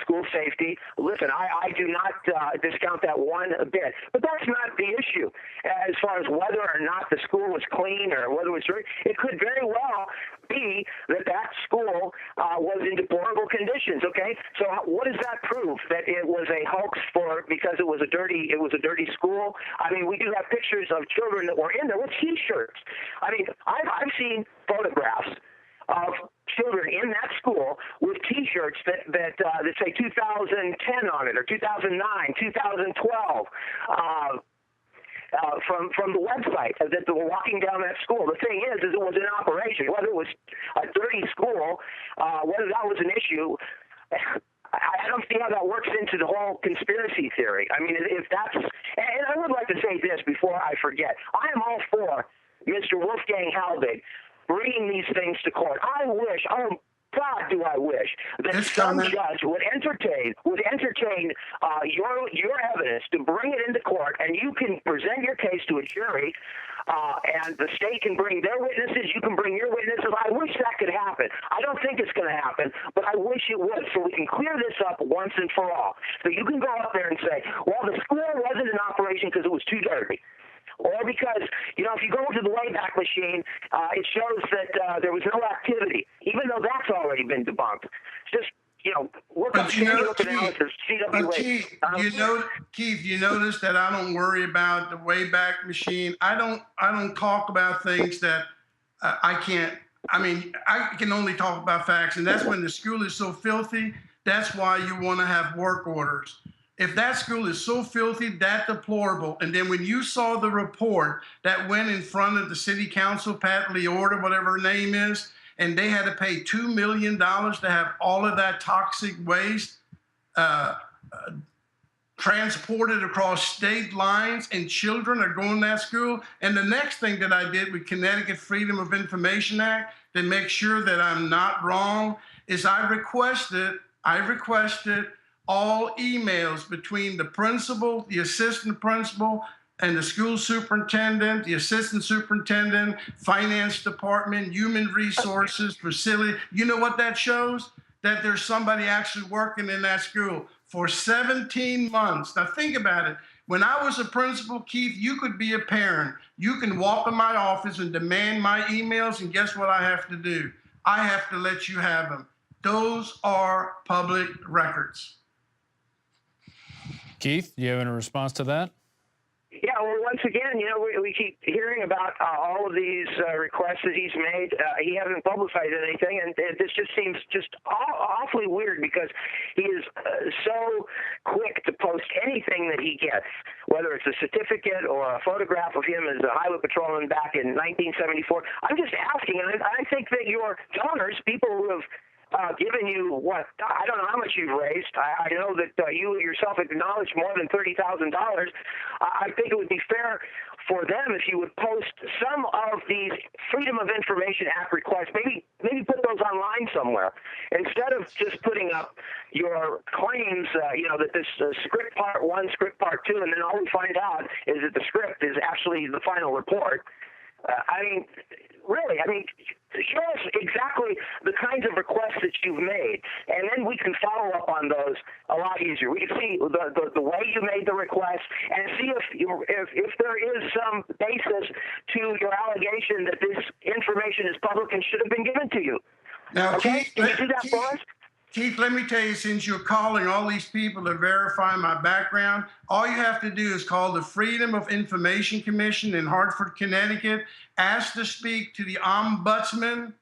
school safety. Listen, I do not discount that one bit, but that's not the issue. As far as whether or not the school was clean or whether it was dirty, it could very well be that school was in deplorable conditions. Okay, so what does that prove? That it was a hoax because it was a dirty school? I mean, we do have pictures of children that were in there with T-shirts. I mean, I've seen photographs of children in that school with T-shirts that say 2010 on it, or 2009, 2012. From the website that they were walking down that school. The thing is it was in operation. Whether it was a dirty school, whether that was an issue, I don't see how that works into the whole conspiracy theory. I mean, if that's, and I would like to say this before I forget. I am all for Mr. Wolfgang Halbig bringing these things to court. I wish, God, do I wish that some judge would entertain your evidence to bring it into court, and you can present your case to a jury, and the state can bring their witnesses, you can bring your witnesses. I wish that could happen. I don't think it's going to happen, but I wish it would, so we can clear this up once and for all. So you can go up there and say, well, the school wasn't in operation because it was too dirty. Or because, you know, if you go to the Wayback Machine, it shows that there was no activity, even though that's already been debunked. Just, you know, work on Sandy Hook analysis, CWA. Keith, you notice that I don't worry about the Wayback Machine. I don't talk about things that I can't. I mean, I can only talk about facts, and that's when the school is so filthy. That's why you want to have work orders. If that school is so filthy, that deplorable, and then when you saw the report that went in front of the city council, Pat Leorta, whatever her name is, and they had to pay $2 million to have all of that toxic waste transported across state lines, and children are going to that school. And the next thing that I did with Connecticut Freedom of Information Act to make sure that I'm not wrong is I requested all emails between the principal, the assistant principal, and the school superintendent, the assistant superintendent, finance department, human resources, facility. You know what that shows? That there's somebody actually working in that school for 17 months. Now think about it. When I was a principal, Keith, you could be a parent. You can walk in my office and demand my emails, and guess what I have to do? I have to let you have them. Those are public records. Keith, do you have any response to that? Yeah, well, once again, you know, we keep hearing about all of these requests that he's made. He hasn't publicized anything, and this just seems just awfully weird because he is so quick to post anything that he gets, whether it's a certificate or a photograph of him as a highway patrolman back in 1974. I'm just asking, and I think that your donors, people who have given you what, I don't know how much you've raised. I know that you yourself acknowledged more than $30,000. I think it would be fair for them if you would post some of these Freedom of Information Act requests, maybe put those online somewhere, instead of just putting up your claims, you know, that this script part 1, script part 2, and then all we find out is that the script is actually the final report. I mean, really, show us exactly the kinds of requests that you've made, and then we can follow up on those a lot easier. We can see the way you made the request and see if there is some basis to your allegation that this information is public and should have been given to you. Now, okay? Keith, can you do that for us? Keith, let me tell you, since you're calling all these people to verify my background, all you have to do is call the Freedom of Information Commission in Hartford, Connecticut, ask to speak to the ombudsman,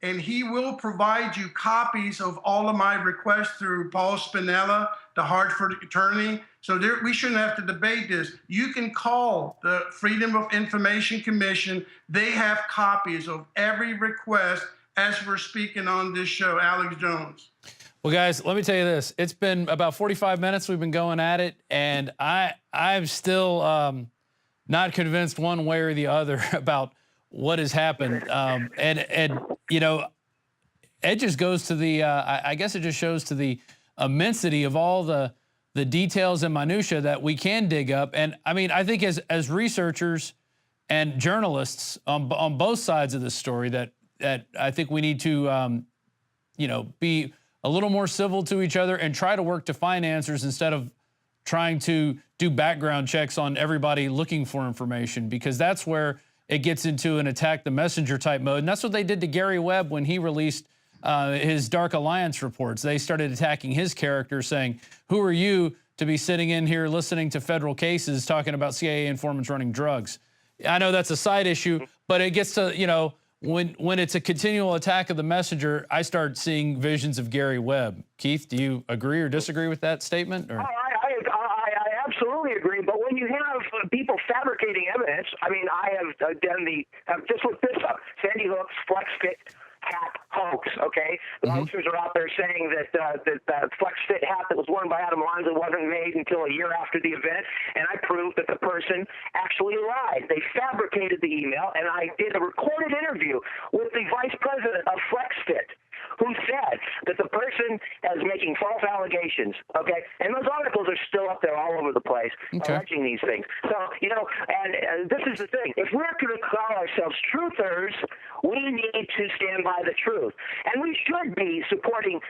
and he will provide you copies of all of my requests through Paul Spinella, the Hartford attorney. So we shouldn't have to debate this. You can call the Freedom of Information Commission. They have copies of every request as we're speaking on this show. Alex Jones. Well, guys, let me tell you this. It's been about 45 minutes we've been going at it, and I'm still not convinced one way or the other about what has happened. And you know, it just goes to the, I guess it just shows to the immensity of all the details and minutia that we can dig up. And I mean, I think as researchers and journalists on both sides of this story, that I think we need to, you know, be a little more civil to each other and try to work to find answers instead of trying to do background checks on everybody looking for information, because that's where it gets into an attack the messenger type mode. And that's what they did to Gary Webb when he released his Dark Alliance reports. They started attacking his character, saying, who are you to be sitting in here listening to federal cases talking about CIA informants running drugs? I know that's a side issue, but it gets to, you know, when it's a continual attack of the messenger, I start seeing visions of Gary Webb. Keith, do you agree or disagree with that statement? Or? I absolutely agree. But when you have people fabricating evidence, I mean, I have done just look this up: Sandy Hook, hat hoax, okay? The hoaxers are out there saying that the Flex Fit hat that was worn by Adam Lanza wasn't made until a year after the event, and I proved that the person actually lied. They fabricated the email, and I did a recorded interview with the vice president of Flex Fit, who said that the person is making false allegations, okay? And those articles are still up there all over the place, alleging these things. So, you know, and this is the thing. If we're going to call ourselves truthers, we need to stand by the truth. And we should be supporting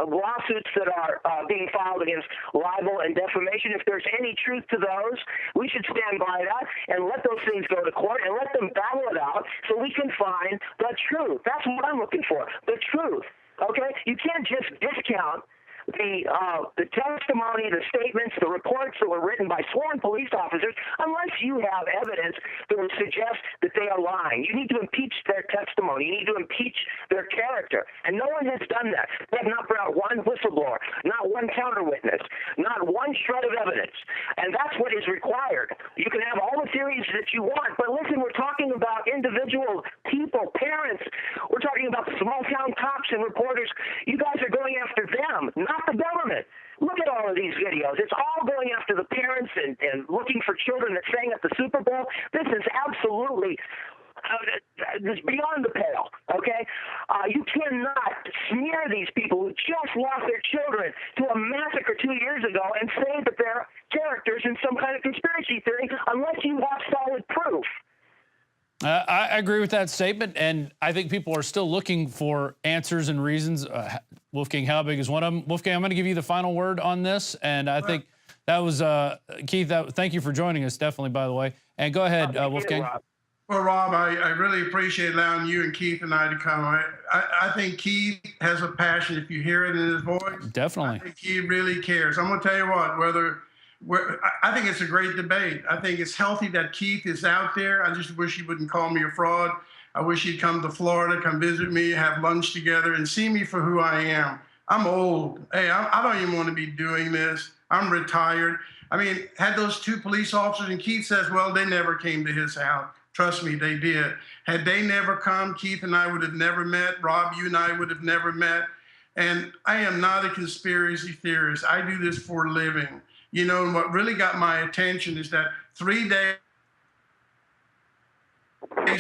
lawsuits that are being filed against libel and defamation. If there's any truth to those, we should stand by that and let those things go to court and let them battle it out so we can find the truth. That's what I'm looking for, the truth. Okay? You can't just discount the testimony, the statements, the reports that were written by sworn police officers, unless you have evidence that would suggest that they are lying. You need to impeach their testimony. You need to impeach their character. And no one has done that. They have not brought one whistleblower, not one counter witness, not one shred of evidence. And that's what is required. You can have all the theories that you want, but listen, we're talking about individual people, parents. We're talking about small-town cops and reporters. You guys are going after them, not the government. Look at all of these videos. It's all going after the parents and looking for children that sang at the Super Bowl. This is absolutely this beyond the pale, okay? You cannot smear these people who just lost their children to a massacre 2 years ago and say that they're characters in some kind of conspiracy theory unless you have solid proof. I agree with that statement, and I think people are still looking for answers and reasons. Wolfgang Halbig is one of them. Wolfgang, I'm going to give you the final word on this, and I think that was Keith. Thank you for joining us, definitely, by the way. And go ahead, Wolfgang. Well, Rob, I really appreciate allowing you and Keith and I to come. I think Keith has a passion. If you hear it in his voice, definitely. I think he really cares. I'm going to tell you what, I think it's a great debate. I think it's healthy that Keith is out there. I just wish he wouldn't call me a fraud. I wish he'd come to Florida, come visit me, have lunch together, and see me for who I am. I'm old. Hey, I don't even want to be doing this. I'm retired. I mean, had those two police officers, and Keith says, well, they never came to his house. Trust me, they did. Had they never come, Keith and I would have never met. Rob, you and I would have never met. And I am not a conspiracy theorist. I do this for a living. You know, and what really got my attention is that 3 days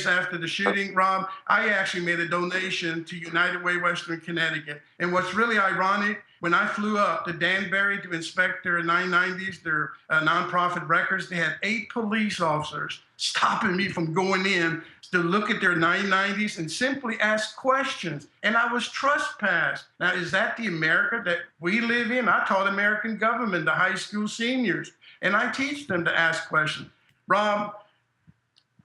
after the shooting, Rob, I actually made a donation to United Way Western Connecticut. And what's really ironic, when I flew up to Danbury to inspect their 990s, their nonprofit records, they had 8 police officers stopping me from going in to look at their 990s and simply ask questions. And I was trespassed. Now, is that the America that we live in? I taught American government to high school seniors, and I teach them to ask questions. Rob,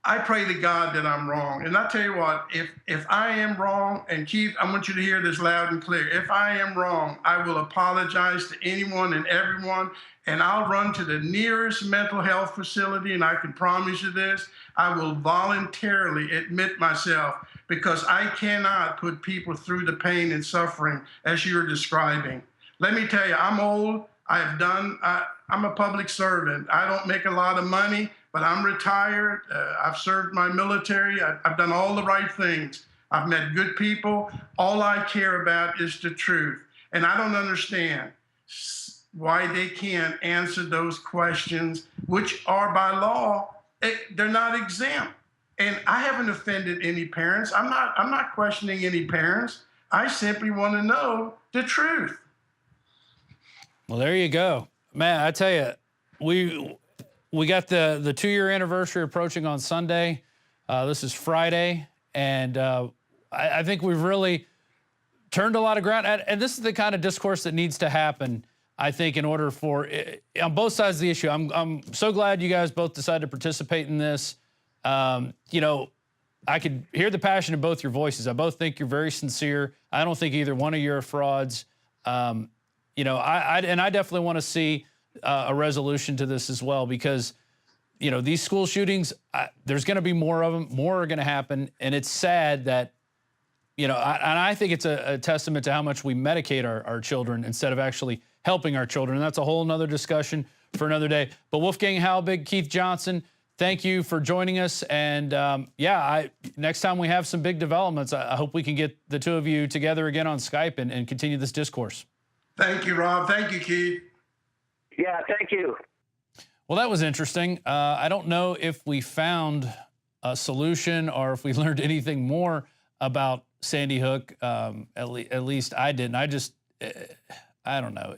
I pray to God that I'm wrong. And I tell you what, if I am wrong, and Keith, I want you to hear this loud and clear. If I am wrong, I will apologize to anyone and everyone, and I'll run to the nearest mental health facility, and I can promise you this, I will voluntarily admit myself, because I cannot put people through the pain and suffering as you're describing. Let me tell you, I'm old. I'm a public servant. I don't make a lot of money, but I'm retired. I've served my military. I've done all the right things. I've met good people. All I care about is the truth. And I don't understand why they can't answer those questions, which are by law, they're not exempt. And I haven't offended any parents. I'm not questioning any parents. I simply want to know the truth. Well, there you go. Man, I tell you, we got the 2-year anniversary approaching on Sunday. This is Friday, and I think we've really turned a lot of ground. And this is the kind of discourse that needs to happen, I think, in order for, on both sides of the issue. I'm so glad you guys both decided to participate in this. You know, I could hear the passion in both your voices. I both think you're very sincere. I don't think either one of you are frauds. You know, I definitely want to see a resolution to this as well, because, you know, these school shootings, there's going to be more of them. More are going to happen, and it's sad that, you know, and I think it's a testament to how much we medicate our children instead of actually helping our children. And that's a whole nother discussion for another day. But Wolfgang Halbig, Keith Johnson, thank you for joining us. And next time we have some big developments, I hope we can get the two of you together again on Skype and continue this discourse. Thank you, Rob. Thank you, Keith. Yeah, thank you. Well, that was interesting. I don't know if we found a solution or if we learned anything more about Sandy Hook. At least I didn't. I don't know.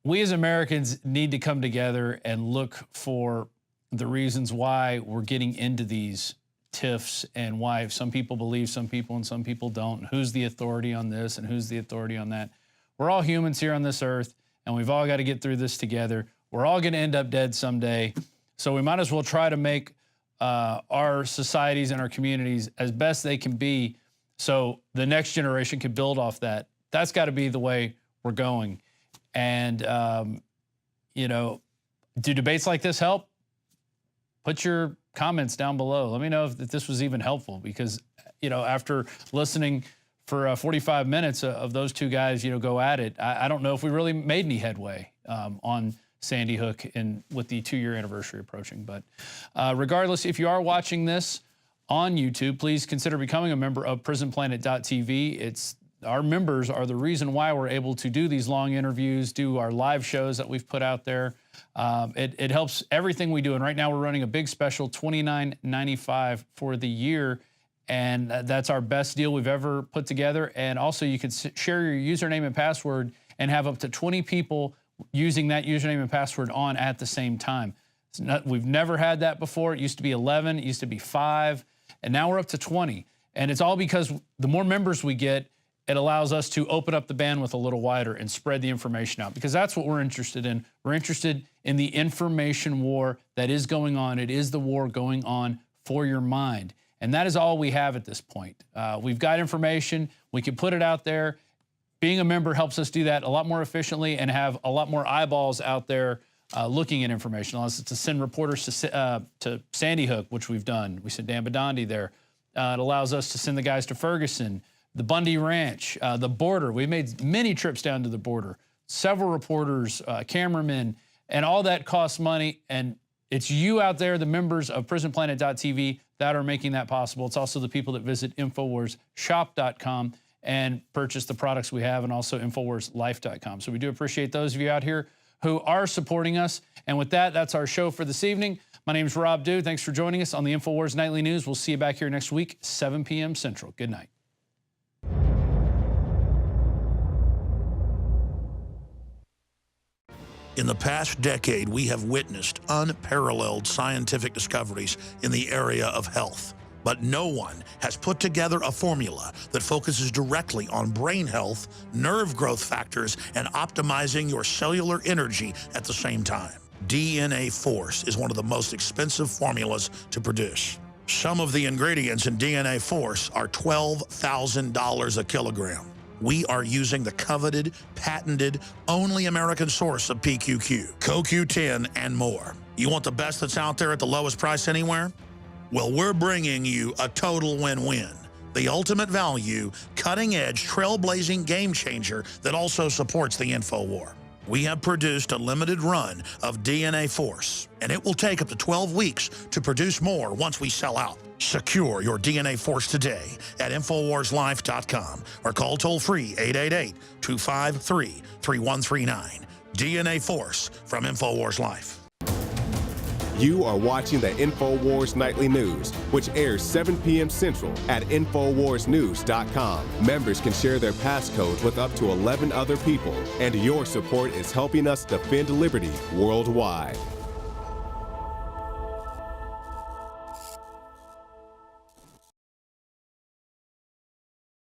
We as Americans need to come together and look for the reasons why we're getting into these tiffs and why some people believe some people and some people don't. And who's the authority on this and who's the authority on that? We're all humans here on this earth, and we've all got to get through this together. We're all going to end up dead someday. So we might as well try to make our societies and our communities as best they can be so the next generation can build off that. That's got to be the way we're going. And, do debates like this help? Put your comments down below. Let me know if this was even helpful because, after listening for 45 minutes of those two guys, go at it, I don't know if we really made any headway on Sandy Hook with the 2-year anniversary approaching. But regardless, if you are watching this on YouTube, please consider becoming a member of PrisonPlanet.tv. Our members are the reason why we're able to do these long interviews, do our live shows that we've put out there. It helps everything we do. And right now we're running a big special, $29.95 for the year. And that's our best deal we've ever put together. And also you can share your username and password and have up to 20 people using that username and password on at the same time. We've never had that before. It used to be 11, it used to be 5, and now we're up to 20. And it's all because the more members we get, it allows us to open up the bandwidth a little wider and spread the information out because that's what we're interested in. We're interested in the information war that is going on. It is the war going on for your mind. And that is all we have at this point. We've got information. We can put it out there. Being a member helps us do that a lot more efficiently and have a lot more eyeballs out there looking at information. Allows us to send reporters to Sandy Hook, which we've done. We sent Dan Badandi there. It allows us to send the guys to Ferguson, the Bundy Ranch, the border. We've made many trips down to the border. Several reporters, cameramen, and all that costs money. And it's you out there, the members of PrisonPlanet.tv, that are making that possible. It's also the people that visit InfoWarsShop.com and purchase the products we have, and also InfoWarsLife.com. So we do appreciate those of you out here who are supporting us. And with that, that's our show for this evening. My name is Rob Dew. Thanks for joining us on the InfoWars Nightly News. We'll see you back here next week, 7 p.m. Central. Good night. In the past decade, we have witnessed unparalleled scientific discoveries in the area of health. But no one has put together a formula that focuses directly on brain health, nerve growth factors, and optimizing your cellular energy at the same time. DNA Force is one of the most expensive formulas to produce. Some of the ingredients in DNA Force are $12,000 a kilogram. We are using the coveted, patented, only American source of PQQ, CoQ10, and more. You want the best that's out there at the lowest price anywhere? Well, we're bringing you a total win-win. The ultimate value, cutting-edge, trailblazing game changer that also supports the InfoWar. We have produced a limited run of DNA Force, and it will take up to 12 weeks to produce more once we sell out. Secure your DNA Force today at InfoWarsLife.com or call toll-free 888-253-3139. DNA Force from InfoWars Life. You are watching the InfoWars Nightly News, which airs 7 p.m. Central at InfoWarsNews.com. Members can share their passcodes with up to 11 other people, and your support is helping us defend liberty worldwide.